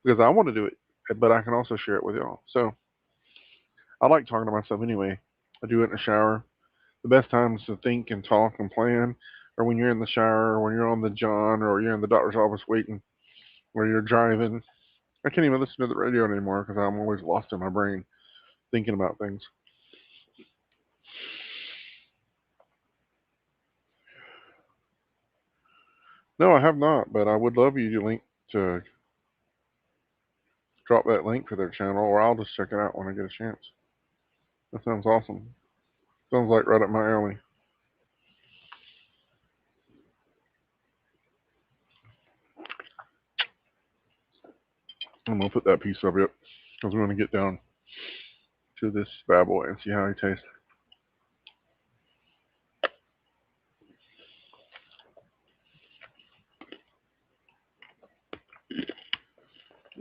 because I want to do it, but I can also share it with y'all. So I like talking to myself anyway. I do it in the shower. The best times to think and talk and plan are when you're in the shower, or when you're on the John, or you're in the doctor's office waiting, or you're driving. I can't even listen to the radio anymore because I'm always lost in my brain thinking about things. No, I have not, but I would love you to drop that link to their channel, or I'll just check it out when I get a chance. That sounds awesome. Sounds like right up my alley. I'm gonna put that piece up yet because we're gonna get down to this bad boy and see how he tastes.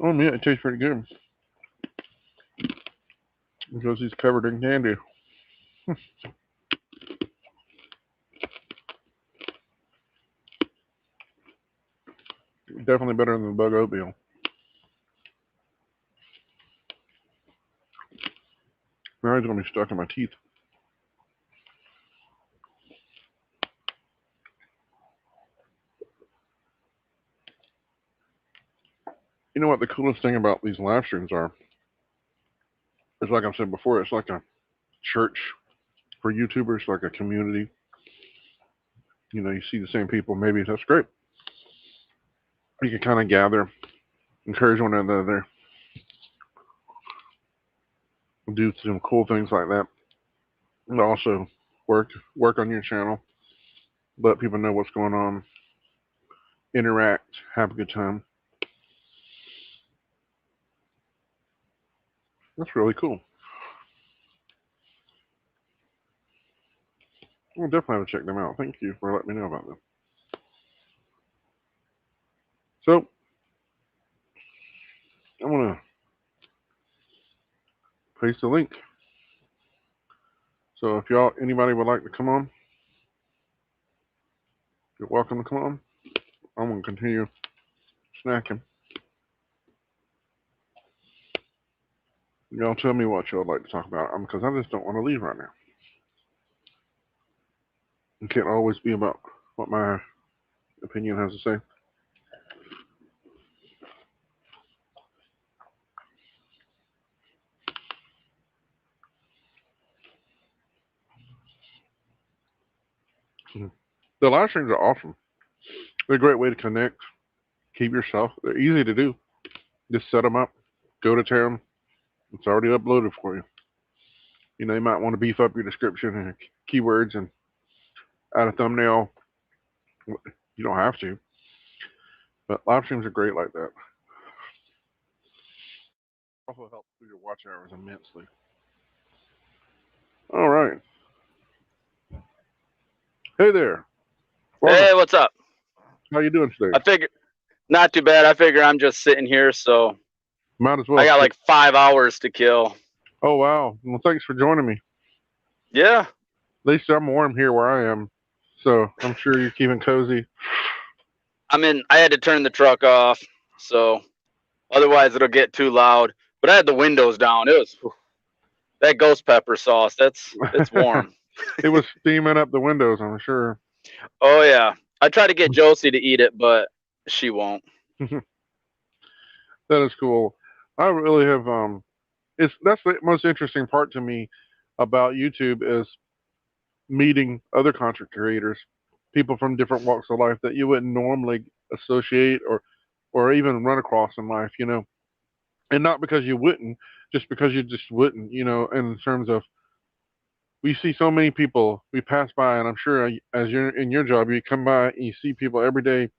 Oh yeah, it tastes pretty good because he's covered in candy. Definitely better than the bug oatmeal. Now he's gonna be stuck in my teeth. You know what the coolest thing about these live streams are? It's like I've said before, it's like a church for YouTubers, like a community. You know, you see the same people, maybe that's great. You can kind of gather, encourage one another, do some cool things like that. And also work on your channel, let people know what's going on, interact, have a good time. That's really cool. We'll definitely have to check them out. Thank you for letting me know about them. So I'm gonna paste the link. So if anybody would like to come on, you're welcome to come on. I'm gonna continue snacking. Y'all tell me what y'all like to talk about, because I just don't want to leave right now. It can't always be about what my opinion has to say. The live streams are awesome. They're a great way to connect, keep yourself. They're easy to do. Just set them up, go to town. It's already uploaded for you. You know, you might want to beef up your description and keywords and add a thumbnail. You don't have to, but live streams are great like that. Also help with your watch hours immensely. All right. Hey there. Welcome. Hey, what's up? How you doing today? I figure not too bad. I figure I'm just sitting here, so might as well. I got like 5 hours to kill. Oh wow. Well, thanks for joining me. Yeah. At least I'm warm here where I am, so I'm sure you're keeping cozy. I had to turn the truck off, so otherwise it'll get too loud. But I had the windows down. It was that ghost pepper sauce. It's warm. It was steaming up the windows, I'm sure. Oh yeah. I tried to get Josie to eat it, but she won't. That is cool. I really have that's the most interesting part to me about YouTube is meeting other content creators, people from different walks of life that you wouldn't normally associate or even run across in life, you know. And not because you wouldn't, just because you just wouldn't, you know, in terms of we see so many people we pass by, and I'm sure as you're in your job, you come by and you see people every day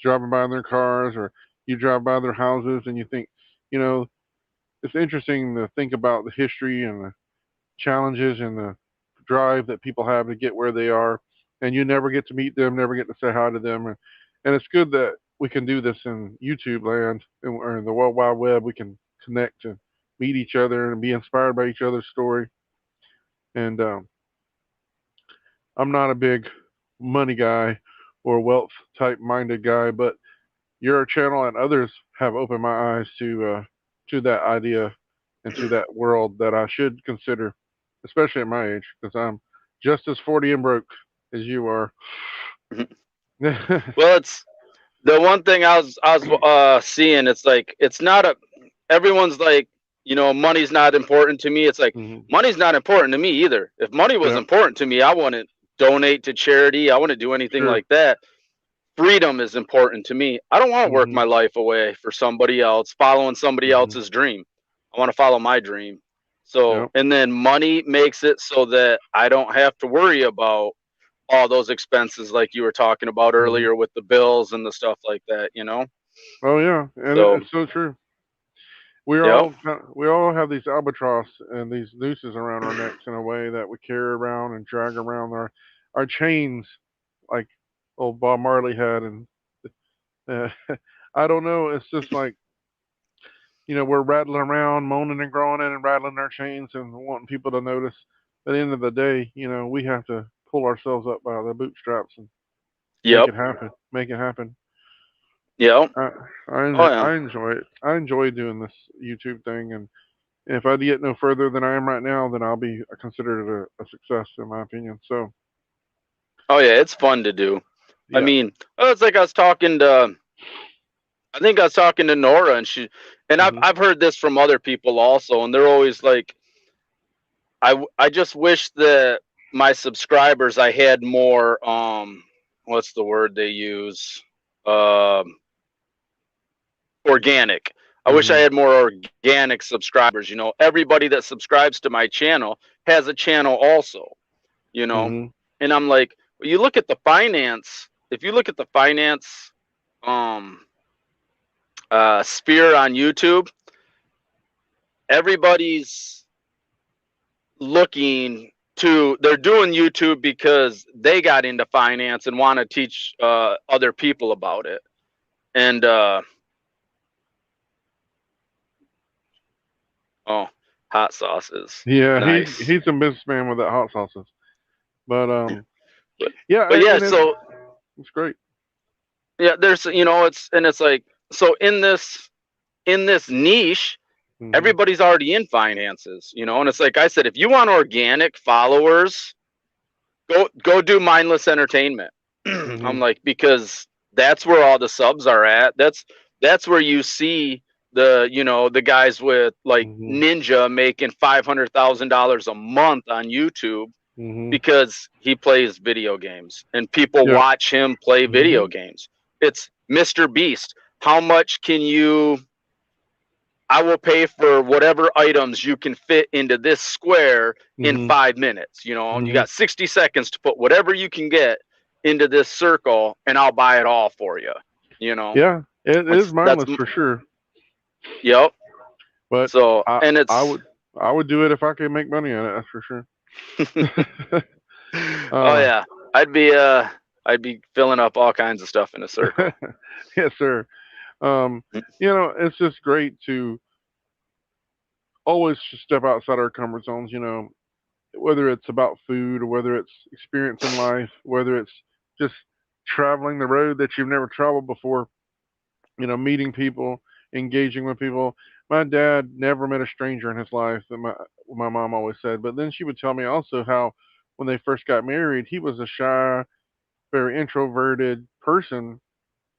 driving by in their cars, or you drive by their houses, and you think, you know, it's interesting to think about the history and the challenges and the drive that people have to get where they are, and you never get to meet them, never get to say hi to them, and it's good that we can do this in YouTube land or in the World Wide Web. We can connect and meet each other and be inspired by each other's story. And I'm not a big money guy or wealth type minded guy, but your channel and others have opened my eyes to that idea and to that world that I should consider, especially at my age, because I'm just as 40 and broke as you are. Well, it's the one thing I was seeing. It's like it's not everyone's like, you know, money's not important to me. It's like money's not important to me either. If money was important to me, I wouldn't donate to charity. I wouldn't do anything like that. Freedom is important to me. I don't want to work my life away for somebody else, following somebody else's dream. I want to follow my dream. So, and then money makes it so that I don't have to worry about all those expenses like you were talking about earlier with the bills and the stuff like that, you know? Oh yeah, and it's so true. We all have these albatross and these nooses around our necks in a way that we carry around and drag around our chains, like old Bob Marley had, and I don't know. It's just like, you know, we're rattling around, moaning and groaning and rattling our chains and wanting people to notice. At the end of the day, you know, we have to pull ourselves up by the bootstraps and make it happen. Make it happen. Yeah. I enjoy it. I enjoy doing this YouTube thing, and if I get no further than I am right now, then I'll be considered a success in my opinion. So. Oh yeah, it's fun to do. Yeah. I mean, it's like I was talking to. I think I was talking to Nora, and I've heard this from other people also, and they're always like, I just wish that my subscribers, I had more what's the word they use, organic. I wish I had more organic subscribers. You know, everybody that subscribes to my channel has a channel also, you know. And I'm like, well, you look at the finance, if you look at the finance sphere on YouTube, everybody's looking to, they're doing YouTube because they got into finance and want to teach other people about it. And oh, hot sauces. Yeah, nice. he's a businessman with that hot sauces. But so it's great. Yeah, there's, you know, it's like so in this niche, everybody's already in finances, you know, and it's like I said, if you want organic followers, go do mindless entertainment. I'm like, because that's where all the subs are at. That's where you see the, you know, the guys with like Ninja making $500,000 a month on YouTube because he plays video games and people watch him play video games. It's Mr. Beast. How much can you? I will pay for whatever items you can fit into this square in 5 minutes, you know, and you got 60 seconds to put whatever you can get into this circle and I'll buy it all for you, you know? Yeah, it is mindless for sure. Yep. But so, and it's, I would do it if I could make money on it. That's for sure. Oh yeah. I'd be filling up all kinds of stuff in a circle. Yes, sir. You know, it's just great to always step outside our comfort zones, you know, whether it's about food or whether it's experience in life, whether it's just traveling the road that you've never traveled before, you know, meeting people, engaging with people. My dad never met a stranger in his life, that my mom always said. But then she would tell me also how when they first got married, he was a shy, very introverted person,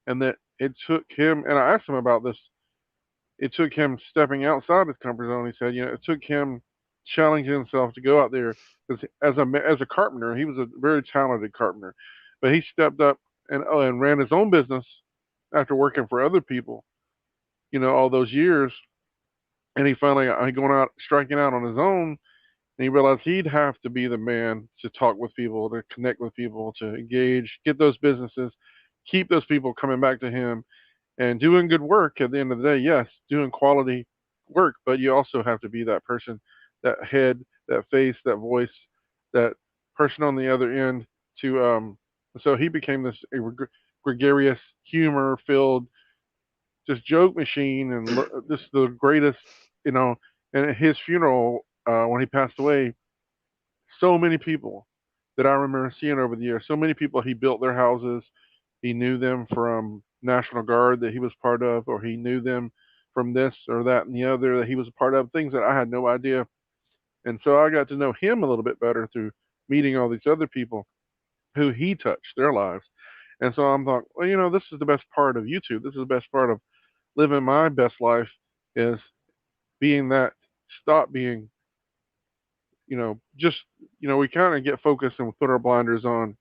and that it took him, and I asked him about this, it took him stepping outside his comfort zone. He said, you know, it took him challenging himself to go out there because as a carpenter, he was a very talented carpenter, but he stepped up and ran his own business after working for other people, you know, all those years, and he finally going out striking out on his own. And he realized he'd have to be the man to talk with people, to connect with people, to engage, get those businesses, keep those people coming back to him, and doing good work at the end of the day. Yes, doing quality work, but you also have to be that person, that head, that face, that voice, that person on the other end to so he became this gregarious, humor filled, just joke machine, and just the greatest, you know. And at his funeral, when he passed away, so many people that I remember seeing over the years, so many people he built their houses. He knew them from National Guard that he was part of, or he knew them from this or that and the other that he was a part of, things that I had no idea. And so I got to know him a little bit better through meeting all these other people who he touched their lives. And so I'm like, well, you know, this is the best part of YouTube. This is the best part of living my best life is being that, stop being, you know, just, you know, we kind of get focused and we put our blinders on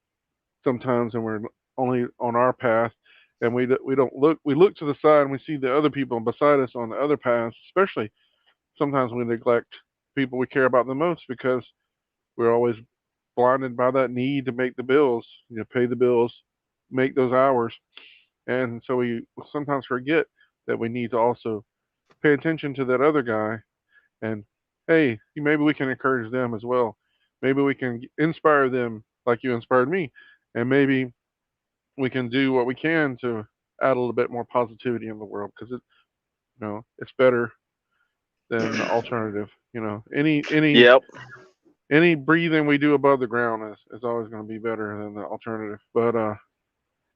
sometimes, and we're only on our path, and we don't look, we look to the side and we see the other people beside us on the other paths. Especially sometimes we neglect people we care about the most because we're always blinded by that need to make the bills, you know, pay the bills, make those hours. And so we sometimes forget that we need to also pay attention to that other guy, and hey, maybe we can encourage them as well. Maybe we can inspire them like you inspired me, and maybe we can do what we can to add a little bit more positivity in the world, because it, you know, it's better than the alternative. You know, Yep. any breathing we do above the ground is always going to be better than the alternative. But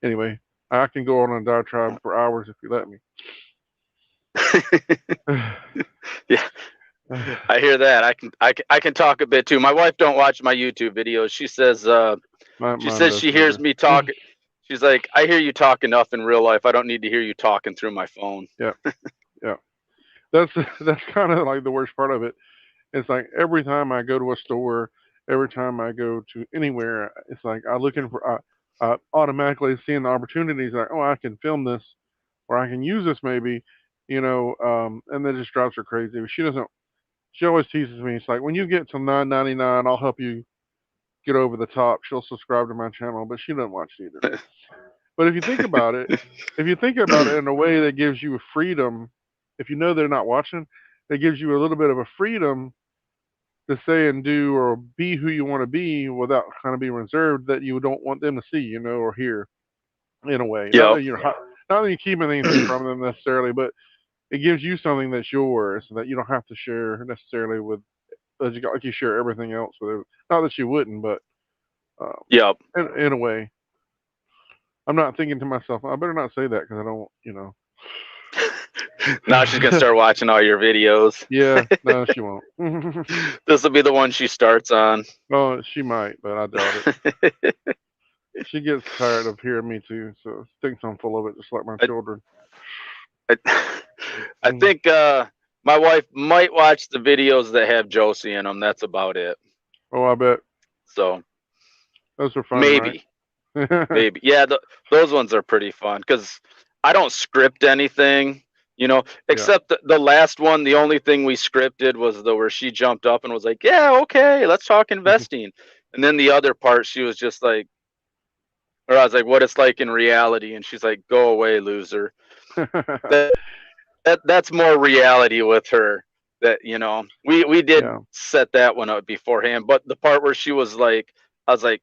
anyway, I can go on a diatribe for hours if you let me. Yeah. I hear that. I can talk a bit too. My wife don't watch my YouTube videos. She says she hears me talk. She's like, I hear you talk enough in real life. I don't need to hear you talking through my phone. Yeah. Yeah. That's kind of like the worst part of it. It's like every time I go to a store, every time I go to anywhere, it's like I looking for automatically seeing the opportunities, like, oh, I can film this or I can use this maybe, you know, and that just drives her crazy. She doesn't. She always teases me. It's like when you get to $9.99, I'll help you get over the top. She'll subscribe to my channel, but she doesn't watch it either. But if you think about it, if you think about it in a way that gives you a freedom, if you know they're not watching, that gives you a little bit of a freedom to say and do or be who you want to be without kind of being reserved that you don't want them to see, you know, or hear in a way. Not Yep. that not that you're keeping anything from them necessarily, but it gives you something that's yours that you don't have to share necessarily with, like you share everything else with it. Not that you wouldn't, but Yep. in a way. I'm not thinking to myself, I better not say that because I don't, you know. Now she's gonna start watching all your videos. Yeah, no, she won't. This will be the one she starts on. Oh, she might, but I doubt it. She gets tired of hearing me too, so she thinks I'm full of it, just like my children. I think my wife might watch the videos that have Josie in them. That's about it. Oh, I bet. So Those are fun, maybe, right? maybe, yeah. Those ones are pretty fun because I don't script anything, you know, except the last one. The only thing we scripted was where she jumped up and was like, "Yeah, okay, let's talk investing," and then the other part, she was just like, or I was like, "What it's like in reality," and she's like, "Go away, loser." That's more reality with her. That, you know, we did set that one up beforehand, but the part where she was like, I was like,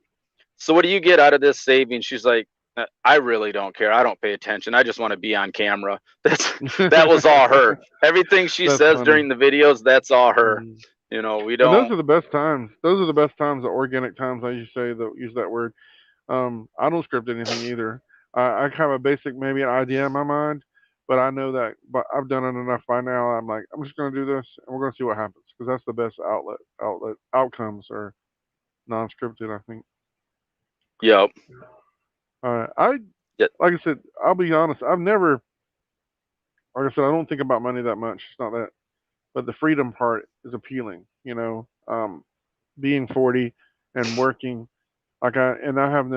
"So what do you get out of this saving?" She's like, "I really don't care. I don't pay attention. I just want to be on camera." That was all her. Everything she says funny. during the videos, that's all her. You know, we don't. And those are the best times. Those are the best times, the organic times. I used to say that, use that word. I don't script anything either. I have a basic maybe an idea in my mind, but I know that. But I've done it enough by now. I'm like, I'm just going to do this, and we're going to see what happens, because that's the best outcomes are non-scripted, I think. Yep. Like I said, I'll be honest. I've never, like I said, I don't think about money that much. It's not that, but the freedom part is appealing. You know, being 40 and working, and I have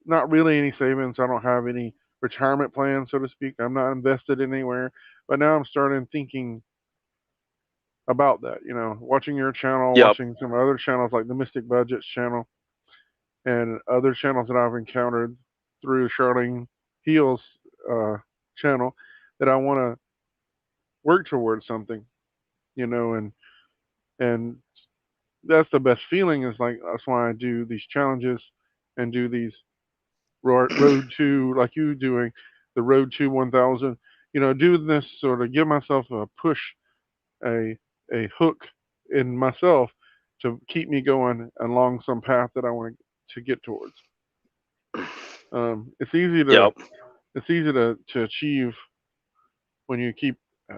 not really any savings. I don't have any retirement plan, so to speak. I'm not invested anywhere. But now I'm starting thinking about that. You know, watching your channel, watching some other channels like the Mystic Budgets channel, and other channels that I've encountered through Charlene Heal's channel, that I want to work towards something. You know, and that's the best feeling. Is like, that's why I do these challenges and do these road to, like you doing the road to 1000. You know, do this sort of give myself a push, a hook in myself to keep me going along some path that I want to get towards. It's easy to achieve when you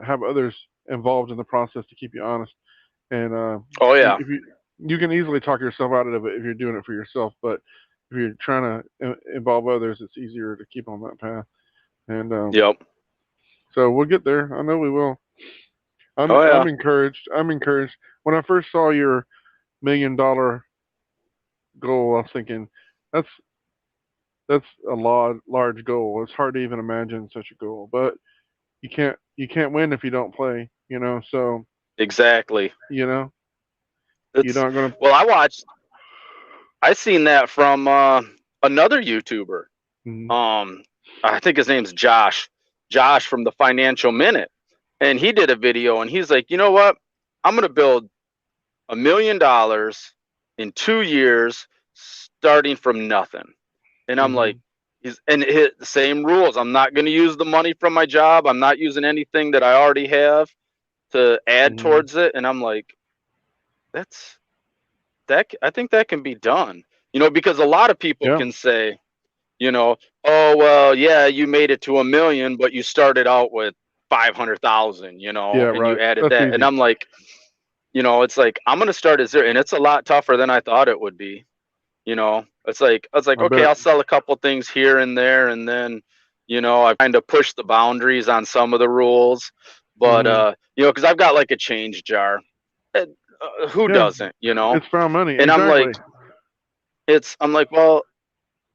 have others involved in the process to keep you honest. And oh yeah, if you can easily talk yourself out of it if you're doing it for yourself, but if you're trying to involve others, it's easier to keep on that path. And so we'll get there. I know we will. I'm encouraged. I'm encouraged. When I first saw your $1 million goal, I was thinking, that's a large goal. It's hard to even imagine such a goal. But you can't win if you don't play. You know. So exactly. You know, you're not gonna. Well, I seen that from another YouTuber. I think his name's Josh. Josh from the Financial Minute, and he did a video, and he's like, you know what? I'm gonna build $1 million in 2 years, starting from nothing. And I'm like, the same rules. I'm not gonna use the money from my job. I'm not using anything that I already have to add towards it. And I'm like, I think that can be done. You know, because a lot of people can say, you know, oh well, yeah, you made it to $1 million, but you started out with 500,000, you know, and you added that. Easy. And I'm like, you know, it's like, I'm gonna start at 0, and it's a lot tougher than I thought it would be. You know, it's like, I was like, okay, I'll sell a couple things here and there, and then, you know, I kind of push the boundaries on some of the rules, but you know, because I've got like a change jar. Who doesn't, you know? It's found money. And exactly. I'm like, well,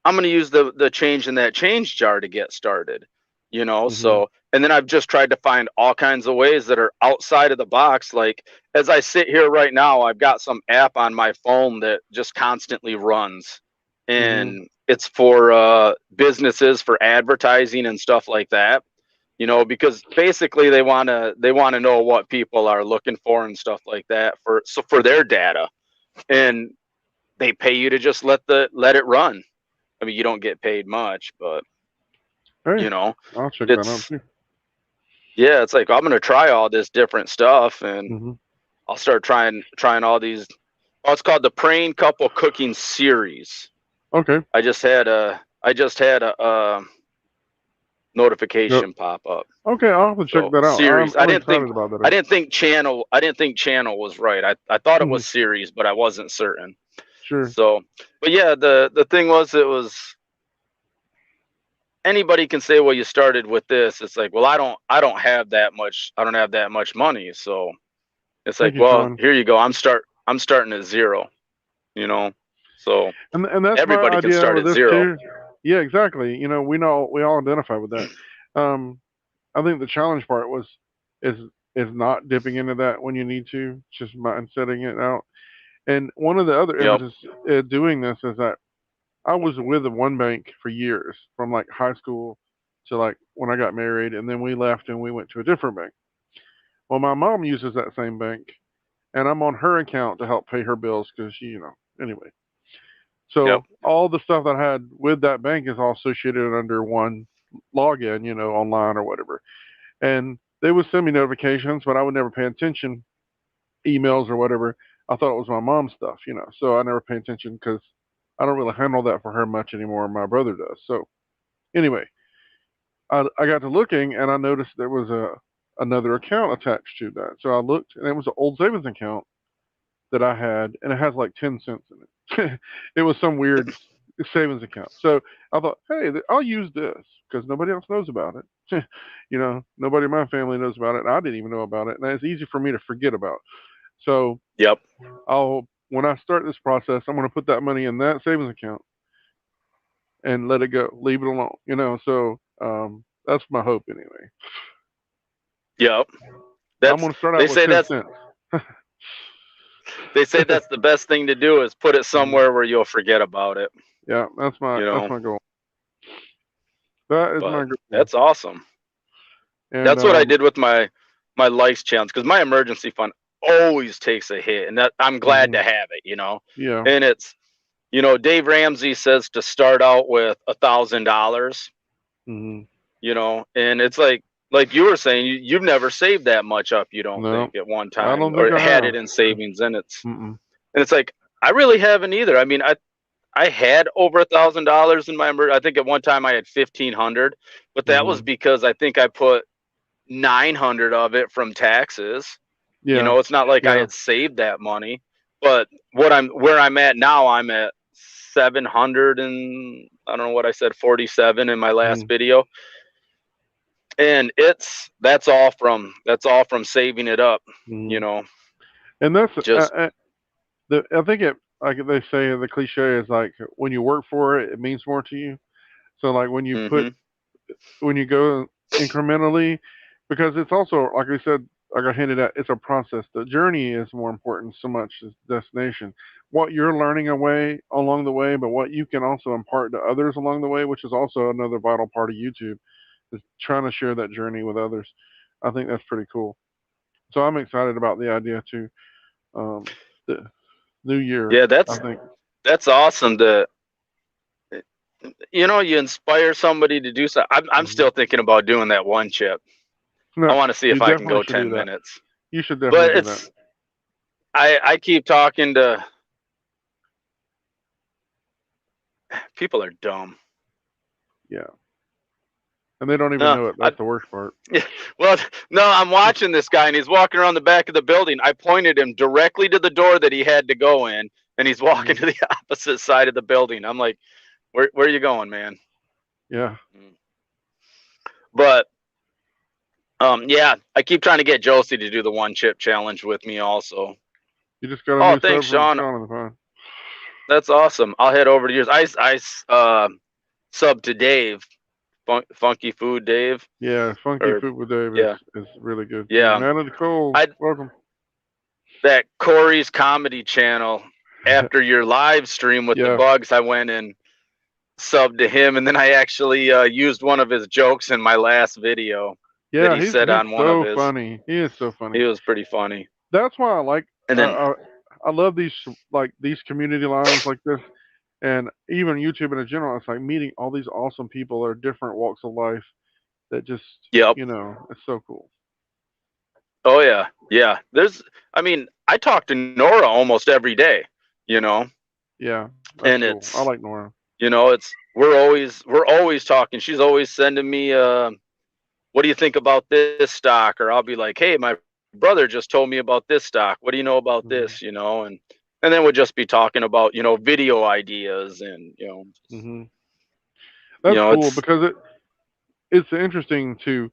I'm gonna use the change in that change jar to get started, you know. So, and then I've just tried to find all kinds of ways that are outside of the box. Like, as I sit here right now, I've got some app on my phone that just constantly runs, and it's for businesses, for advertising and stuff like that. You know, because basically they wanna know what people are looking for and stuff like that for their data, and they pay you to just let it run. I mean, you don't get paid much, but you know, I'll check that out too. Yeah, it's like, I'm gonna try all this different stuff, and I'll start trying all these. Oh, it's called the Praying Couple Cooking Series. Okay. I just had a notification pop up. Okay, I'll have to check So that out. series. I'm excited about that. I didn't think channel was right. I thought it was series, but I wasn't certain. Sure. So, but yeah, the thing was, it was, anybody can say, well, you started with this. It's like, well, I don't have that much money. So it's Thank like, you, well, Sean. here you go. I'm starting at zero, you know. So and that's my everybody can idea start with at this zero. too. Yeah, exactly. You know, we all identify with that. I think the challenge part is not dipping into that when you need to, just mind setting it out. And one of the other Yep. images doing this is that I was with one bank for years, from like high school to like when I got married, and then we left and we went to a different bank. Well, my mom uses that same bank, and I'm on her account to help pay her bills because she, anyway. Yep. So all the stuff that I had with that bank is all associated under one login, online or whatever. And they would send me notifications, but I would never pay attention, emails or whatever. I thought it was my mom's stuff, So I never pay attention because I don't really handle that for her much anymore. My brother does. So anyway, I got to looking and I noticed there was another account attached to that. So I looked and it was an old savings account that I had, and it has like 10 cents in it. It was some weird savings account. So I thought, hey, I'll use this because nobody else knows about it. Nobody in my family knows about it, and I didn't even know about it, and it's easy for me to forget about. So Yep. when I start this process, I'm going to put that money in that savings account and let it go, leave it alone. So that's my hope anyway. Yep. I'm going to start out with 10 cents. They say that's the best thing to do, is put it somewhere where you'll forget about it. Yeah, that's my goal. That is my goal. That's awesome. And that's what I did with my life challenge, because my emergency fund always takes a hit, and that I'm glad to have it. Yeah. And it's, Dave Ramsey says to start out with $1,000. And it's like you were saying, you've never saved that much up, you don't think, at one time, or had it in savings, and it's like, I really haven't either. I mean, I had over $1,000 in my I think at one time I had 1,500, but that was because I think I put 900 of it from taxes. Yeah. It's not like I had saved that money. But where I'm at now, I'm at 700 and I don't know what I said, 47 in my last video. And that's all from saving it up, And that's just I think it, like they say, the cliche is like, when you work for it, it means more to you. So like when you when you go incrementally, because it's also, like I said, like I hinted at, it's a process. The journey is more important so much as the destination. What you're learning along the way, but what you can also impart to others along the way, which is also another vital part of YouTube, is trying to share that journey with others. I think that's pretty cool. So I'm excited about the idea too. The new year. Yeah, that's awesome. You inspire somebody to do something. I'm still thinking about doing that one chip. No, I want to see if I can go 10 minutes. You should definitely do that. I keep talking to people are dumb. Yeah. And they don't even know it. That's the worst part. Well, no, I'm watching this guy, and he's walking around the back of the building. I pointed him directly to the door that he had to go in, and he's walking to the opposite side of the building. I'm like, where are you going, man? Yeah. But yeah, I keep trying to get Josie to do the one chip challenge with me also. You just got a new thanks, Sean. That's awesome. I'll head over to yours. I subbed to Dave, Funky Food Dave. Yeah, Funky Food with Dave is really good. Yeah. Man of the Cold, welcome. That Corey's comedy channel, after your live stream with the bugs, I went and subbed to him, and then I actually used one of his jokes in my last video. Yeah, that he said on one of his. Funny. He is so funny. He was pretty funny. That's why I like. And then I love these community lines like this, and even YouTube in general. It's like meeting all these awesome people that are different walks of life. That just it's so cool. Oh yeah, yeah. I talk to Nora almost every day. Yeah. And cool. I like Nora. we're always talking. She's always sending me, what do you think about this stock? Or I'll be like, hey, my brother just told me about this stock. What do you know about this? Mhm. You know, and then we'll just be talking about, you know, video ideas and, Mhm. you That's know, cool it's because it's interesting to,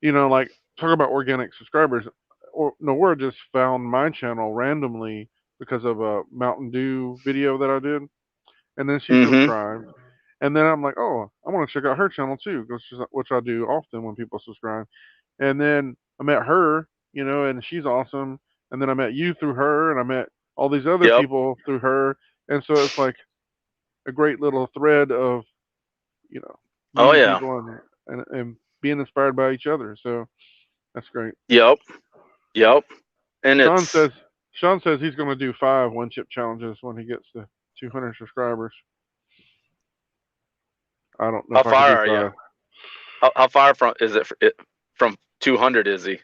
like talk about organic subscribers. Or Nora just found my channel randomly because of a Mountain Dew video that I did, and then she mm-hmm. subscribed. And then I'm like, oh, I want to check out her channel too, which I do often when people subscribe. And then I met her, and she's awesome. And then I met you through her, and I met all these other Yep. people through her. And so it's like a great little thread of, Oh meeting yeah. people and being inspired by each other. So that's great. Yep. Yep. And Sean it's says Sean says he's going to do 5 one chip challenges when he gets to 200 subscribers. I don't know how if I could far do are you? 5. How far from is it from 200? Is he?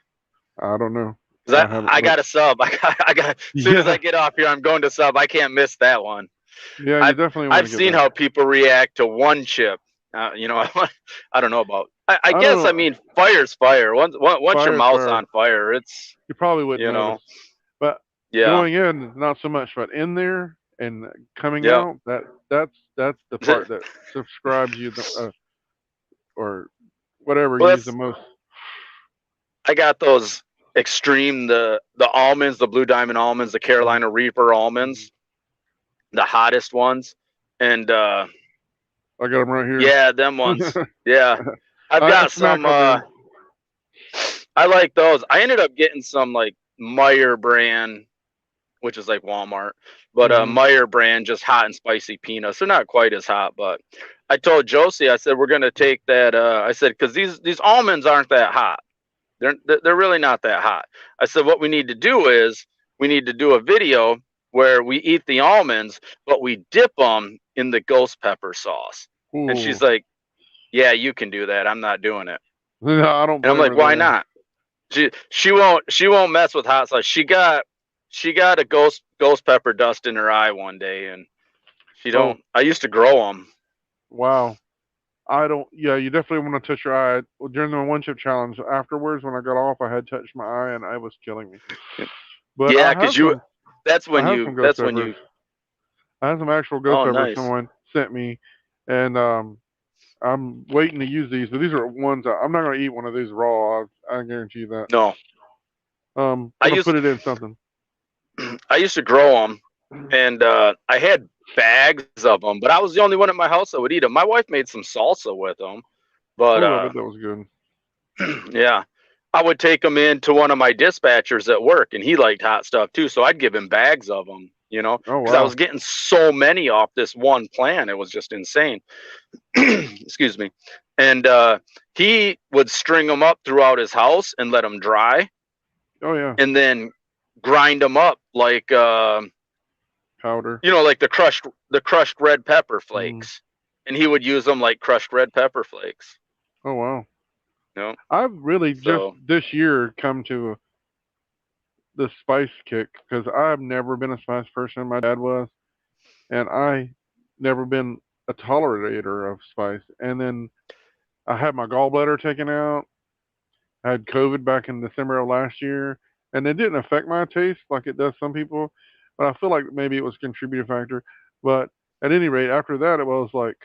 I don't know. 'Cause I haven't I got looked. a sub. I got. As soon as I Yeah, get off here, I'm going to sub. I can't miss that one. yeah, you I've definitely want I've to get seen that. how people react to one chip. You know, I don't know about. I I don't guess I know. mean fire's fire. Once your Fire is mouth's fire. on fire, it's You probably wouldn't you notice, know. but Yeah. going in, not so much. But in there and coming Yep. out, that's the part that subscribes you or whatever Well, you use the that's most. I got those extreme the almonds, the Blue Diamond almonds, the Mhm, Carolina Reaper mhm. almonds, the hottest ones, and I got them right here. yeah, them ones. Yeah, I've I got snack some. on them. I like those. I ended up getting some like Meyer brand, which is like Walmart, but Hmm. Meyer brand, just hot and spicy peanuts. They're not quite as hot, but I told Josie, I said we're gonna take that. I said because these almonds aren't that hot. They're really not that hot. I said what we need to do is we need to do a video where we eat the almonds, but we dip them in the ghost pepper sauce. And she's Ooh, like, "Yeah, you can do that. I'm not doing it." no, I don't And I'm blame like, her "Why there. not?" She won't mess with hot sauce. She got a ghost pepper dust in her eye one day, and she Oh, don't. I used to grow them. wow. I don't. Yeah, you definitely want to touch your eye. Well, during the one chip challenge, afterwards when I got off, I had touched my eye and it was killing me. But Yeah, cause you. That's I when have you. some ghost That's when peppers. you. I have some actual ghost Oh, peppers nice. someone sent me, and I'm waiting to use these. But these are ones I'm not going to eat one of these raw. I guarantee you that. No, I Gonna used put it in something. I used to grow them, and I had bags of them, but I was the only one at my house that would eat them. My wife made some salsa with them, but Oh, I bet that was good. yeah, I would take them in to one of my dispatchers at work, and he liked hot stuff too, so I'd give him bags of them, Oh because I was wow. getting so many off this one plan. It was just insane. Excuse me. And he would string them up throughout his house and let them dry, Oh yeah. and then grind them up like Powder. like the crushed red pepper Mm. flakes, and he would use them like crushed red pepper flakes. Oh wow. You know, I've really just so this year come to the spice kick because I've never been a spice person. My dad was, and I never been a tolerator of spice. And then I had my gallbladder taken out. I had COVID back in December of last year, and it didn't affect my taste like it does some people. But I feel like maybe it was a contributing factor. But at any rate, after that, it was like,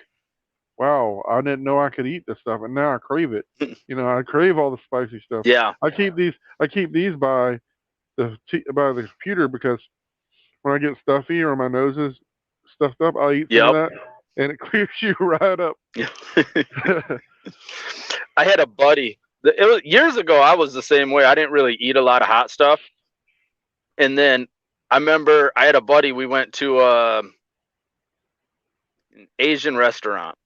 wow, I didn't know I could eat this stuff, and now I crave it. I crave all the spicy stuff. yeah, I keep these. I keep these by the computer because when I get stuffy or my nose is stuffed up, I'll eat some of yep. that, and it clears you right up. I had a buddy. It was years ago. I was the same way. I didn't really eat a lot of hot stuff, and then I remember I had a buddy. We went to an Asian restaurant,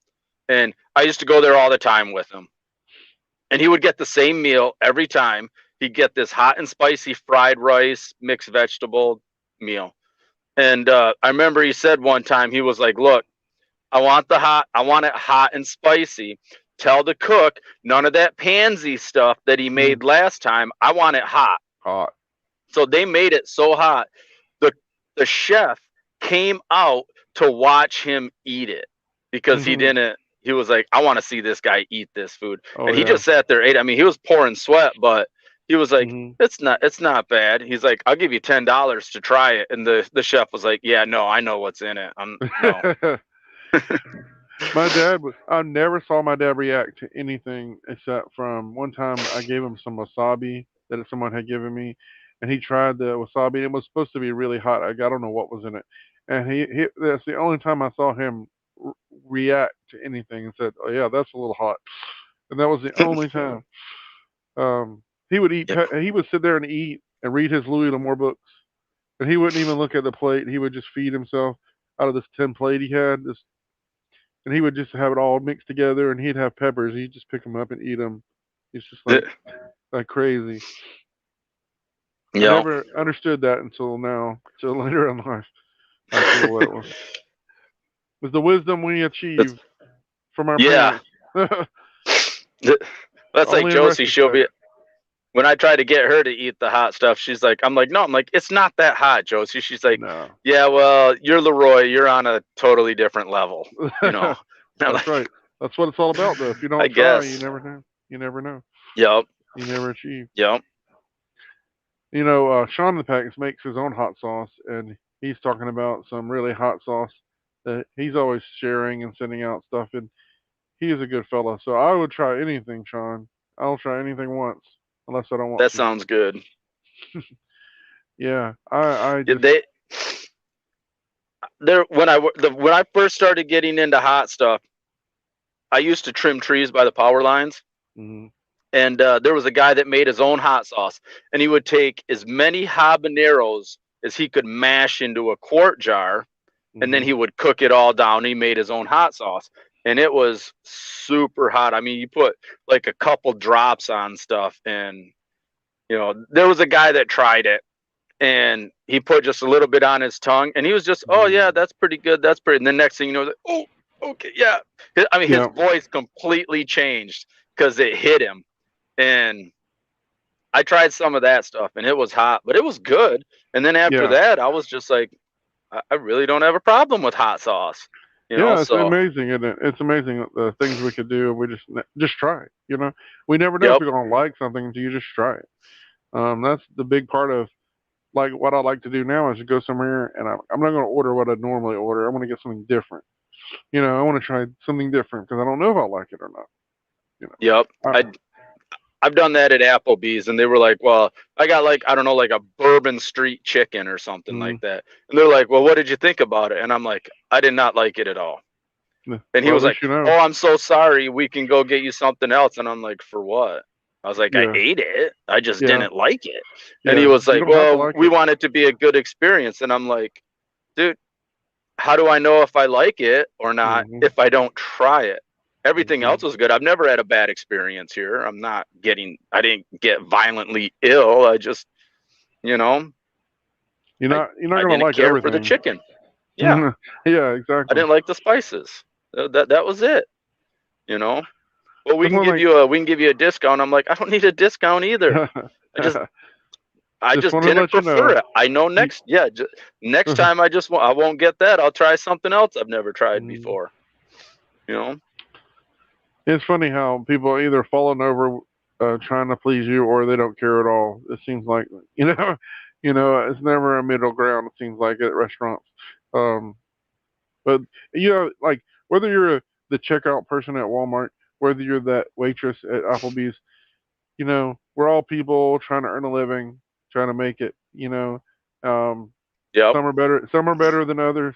and I used to go there all the time with him. And he would get the same meal every time. He'd get this hot and spicy fried rice, mixed vegetable meal. And I remember he said one time, he was like, "Look, I want it hot and spicy. Tell the cook none of that pansy stuff that he Mm, made last time. I want it hot." hot. So they made it so hot. The the chef came out to watch him eat it. because he Mhm. didn't. He was like, I want to see this guy eat this food, Oh and he yeah. just sat there, ate. I mean, he was pouring sweat, but he was like, Mhm. it's not bad. He's like, I'll give you $10 to try it, and the chef was like, yeah, no, I know what's in it. No. My dad was. I never saw my dad react to anything except from one time I gave him some wasabi that someone had given me, and he tried the wasabi. It was supposed to be really hot. I don't know what was in it, and he that's the only time I saw him react to anything and said, "Oh yeah, that's a little hot," and that was the only time. He would eat. Yeah. He would sit there and eat and read his Louis L'Amour books, and he wouldn't even look at the plate. He would just feed himself out of this tin plate he had. This and he would just have it all mixed together, and he'd have peppers. He'd just pick them up and eat them. He's just like crazy. I Yeah. never understood that until now, till later in life. I feel what it was the wisdom we That's, achieve from our yeah. parents. That's like Only in Josie. She'll retrospect. be when I try to get her to eat the hot stuff. She's like, I'm like, no. I'm like, it's not that hot, Josie. She's like, No. yeah, well, you're Leroy. You're on a totally different level. You know. I'm That's like, right. That's what it's all about, though. If you I don't try, you guess. never know. You never know. Yep. You never achieve. Yep. You know, Sean the Pax makes his own hot sauce, and he's talking about some really hot sauce that he's always sharing and sending out stuff. And he is a good fella. So I would try anything, Sean. I'll try anything once, unless I don't want That to. sounds good. Yeah, I Yeah, just. when I first started getting into hot stuff, I used to trim trees by the power lines. Mm, And there was a guy that made his own hot sauce, and he would take as many habaneros as he could mash into a quart jar, and then hmm he would cook it all down. He made his own hot sauce, and it was super hot. I mean, you put like a couple drops on stuff, and there was a guy that tried it, and he put just a little bit on his tongue, and he was just, oh yeah, that's pretty good, that's pretty. And the next thing you know, like, oh, okay, yeah. I mean, his Yeah, voice completely changed because it hit him. And I tried some of that stuff, and it was hot, but it was good. And then after yeah, that, I was just like, I really don't have a problem with hot sauce, yeah. It's So, amazing, isn't it? It's amazing the things we could do. We just try it. We never know if yep, you're gonna like something until you just try it. That's the big part of like what I like to do now is to go somewhere and I'm not gonna order what I normally order. I want to get something different. I want to try something different because I don't know if I like it or not. You yep. know. I've done that at Applebee's, and they were like, well, I got like, I don't know, like a Bourbon Street chicken or something like Mm, that. And they're like, well, what did you think about it? And I'm like, I did not like it at all. And he well, at was least like, you know. oh, I'm so sorry. We can go get you something else. And I'm like, for what? I was like, I Yeah, ate it. I just yeah, didn't like it. And he yeah. was You like, don't have to well, like we it. want it to be a good experience. And I'm like, dude, how do I know if I like it or not Hmm if I don't try it? Everything hmm else was good. I've never had a bad experience here. I didn't get violently ill. I just, you know, You're not I gonna didn't like care for the everything. chicken. Yeah. Yeah, I exactly. didn't like the spices. That was it, you know? Well, That's one like. we can give you a discount. I'm like, I don't need a discount either. I just I Just just want to didn't let you prefer know. it. I know You, next time I won't get that. I'll try something else I've never tried Mhm. before. You know? It's funny how people are either falling over trying to please you or they don't care at all. It seems like it's never a middle ground. It seems like at restaurants. Um, but like whether you're the checkout person at Walmart, whether you're that waitress at Applebee's, we're all people trying to earn a living, trying to make it. Um, Yep. some are better than others,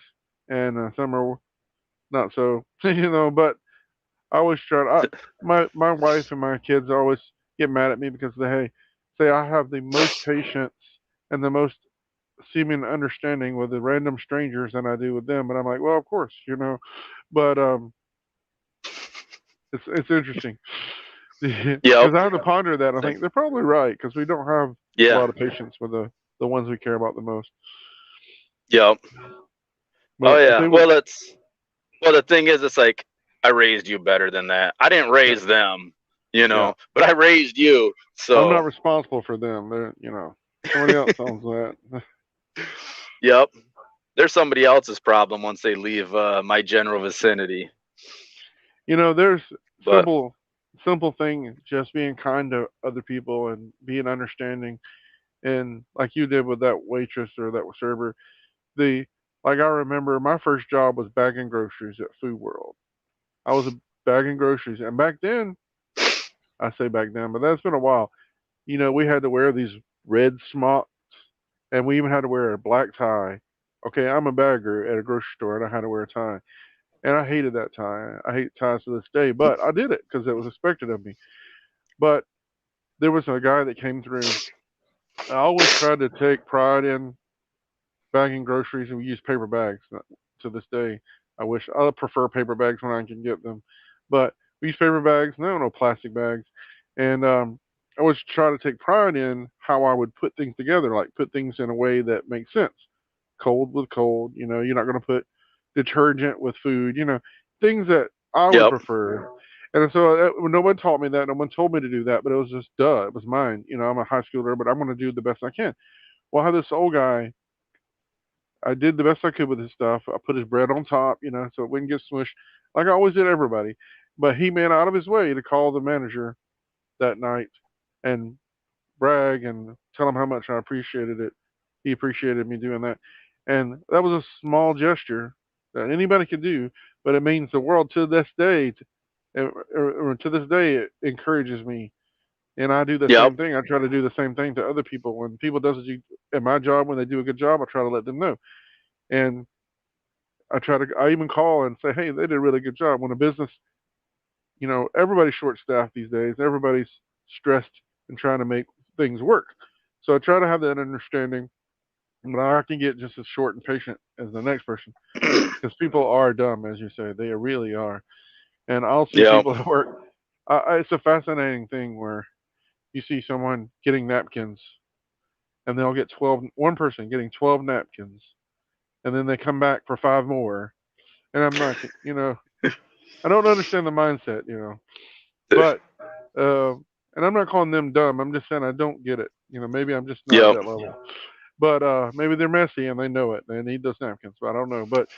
and some are not so. But I always try. My wife and my kids always get mad at me because they say I have the most patience and the most seeming understanding with the random strangers than I do with them. But I'm like, well, of course. But it's interesting Yep. because I have to ponder that. I Like, think they're probably right because we don't have a yeah. lot of patience with the ones we care about the most. Yep. Oh But if yeah. they would, The thing is, it's like I raised you better than that. I didn't yeah, raise them, yeah, but I raised you. I'm So, not responsible for them. They're somebody else owns that. yep. They're somebody else's problem once they leave my general vicinity. There's But simple thing, just being kind to other people and being understanding, and like you did with that waitress or that server. The Like I remember my first job was bagging groceries at Food World. I was bagging groceries, and back then, I say back then, but that's been a while. We had to wear these red smocks, and we even had to wear a black tie. Okay, I'm a bagger at a grocery store, and I had to wear a tie, and I hated that tie. I hate ties to this day, but I did it because it was expected of me. But there was a guy that came through. I always tried to take pride in bagging groceries, and we use paper bags to this day. I prefer paper bags when I can get them, but we use paper bags. No plastic bags, and I always try to take pride in how I would put things together, like put things in a way that makes sense. Cold with cold, you're not going to put detergent with food, things that I would yep, prefer. And so no one taught me that. No one told me to do that, but it was just duh. It was mine. I'm a high schooler, but I'm going to do the best I can. Well, I had this old guy. I did the best I could with his stuff. I put his bread on top, so it wouldn't get smushed, like I always did everybody. But he went out of his way to call the manager that night and brag and tell him how much I appreciated it. He appreciated me doing that. And that was a small gesture that anybody could do, but it means the world to this day. Or to this day, it encourages me. And I do the yep, same thing. I try to do the same thing to other people. When people does it at my job, when they do a good job, I try to let them know. And I even call and say, hey, they did a really good job. When a business, everybody's short staffed these days. Everybody's stressed and trying to make things work. So I try to have that understanding, but I can get just as short and patient as the next person because people are dumb, as you say. They really are. And I'll see yep, people at work. It's a fascinating thing where you see someone getting napkins and they'll get 12, one person getting 12 napkins, and then they come back for five more. And I'm like, I don't understand the mindset. But, uh, and I'm not calling them dumb. I'm just saying I don't get it. Maybe I'm just not at yep, that level. But maybe they're messy and they know it. They need those napkins. But I don't know. But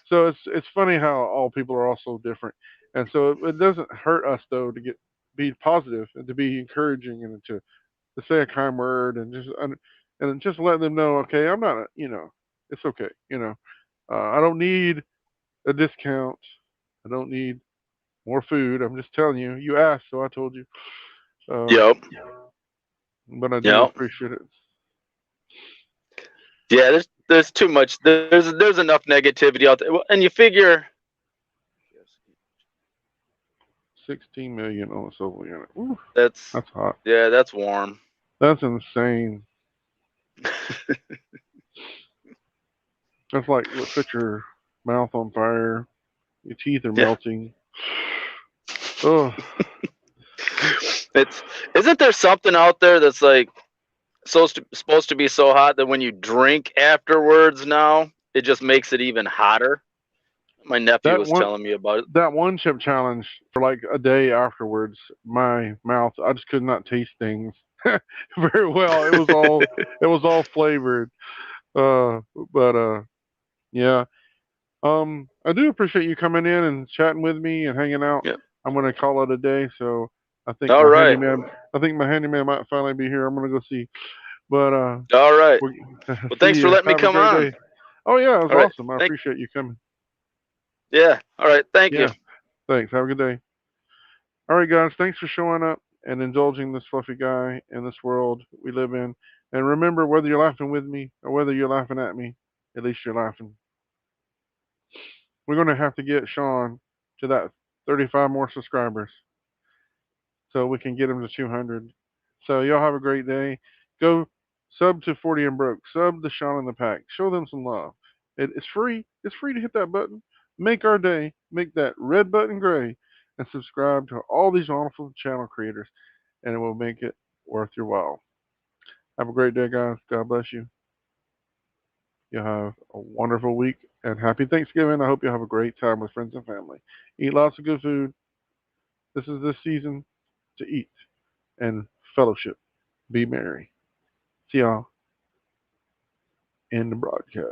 so it's funny how all people are all so different, and so it doesn't hurt us though to be positive and to be encouraging and to say a kind word and just let them know, okay, I'm not, it's okay. I don't need a discount. I don't need more food. I'm just telling you. You asked, so I told you. Um, yep, but I do yep. appreciate it. Yeah, there's too much. There's enough negativity out there, and you figure 16 million on a silver unit. Ooh, that's that's hot. yeah, that's warm. That's insane. That's like what set your mouth on fire. Your teeth are Yeah, melting. Oh, it's isn't there something out there that's like supposed to be so hot that when you drink afterwards now it just makes it even hotter. My nephew that was one telling me about it. that one chip challenge for like a day afterwards, my mouth, I just could not taste things very well. It was all flavored. Uh, but yeah. I do appreciate you coming in and chatting with me and hanging out. Yeah. I'm gonna call it a day. So I think All my right. handyman, I think my handyman might finally be here. I'm gonna go see. But All right. we Well, see thanks for you. letting me Have a come great on. day. Oh yeah, it was All right. awesome. I Thank. appreciate you coming. Yeah. All right. Thank you. Yeah, thanks. Have a good day. All right, guys. Thanks for showing up and indulging this fluffy guy in this world we live in. And remember, whether you're laughing with me or whether you're laughing at me, at least you're laughing. We're gonna have to get Sean to that 35 more subscribers so we can get him to 200. So y'all have a great day. Go sub to 40 and broke. Sub to Sean in the Pack. Show them some love. It's free. It's free to hit that button. Make our day. Make that red button gray, and subscribe to all these wonderful channel creators, and it will make it worth your while. Have a great day, guys. God bless you. You have a wonderful week and happy Thanksgiving. I hope you have a great time with friends and family. Eat lots of good food. This is the season to eat and fellowship. Be merry. See y'all in the broadcast.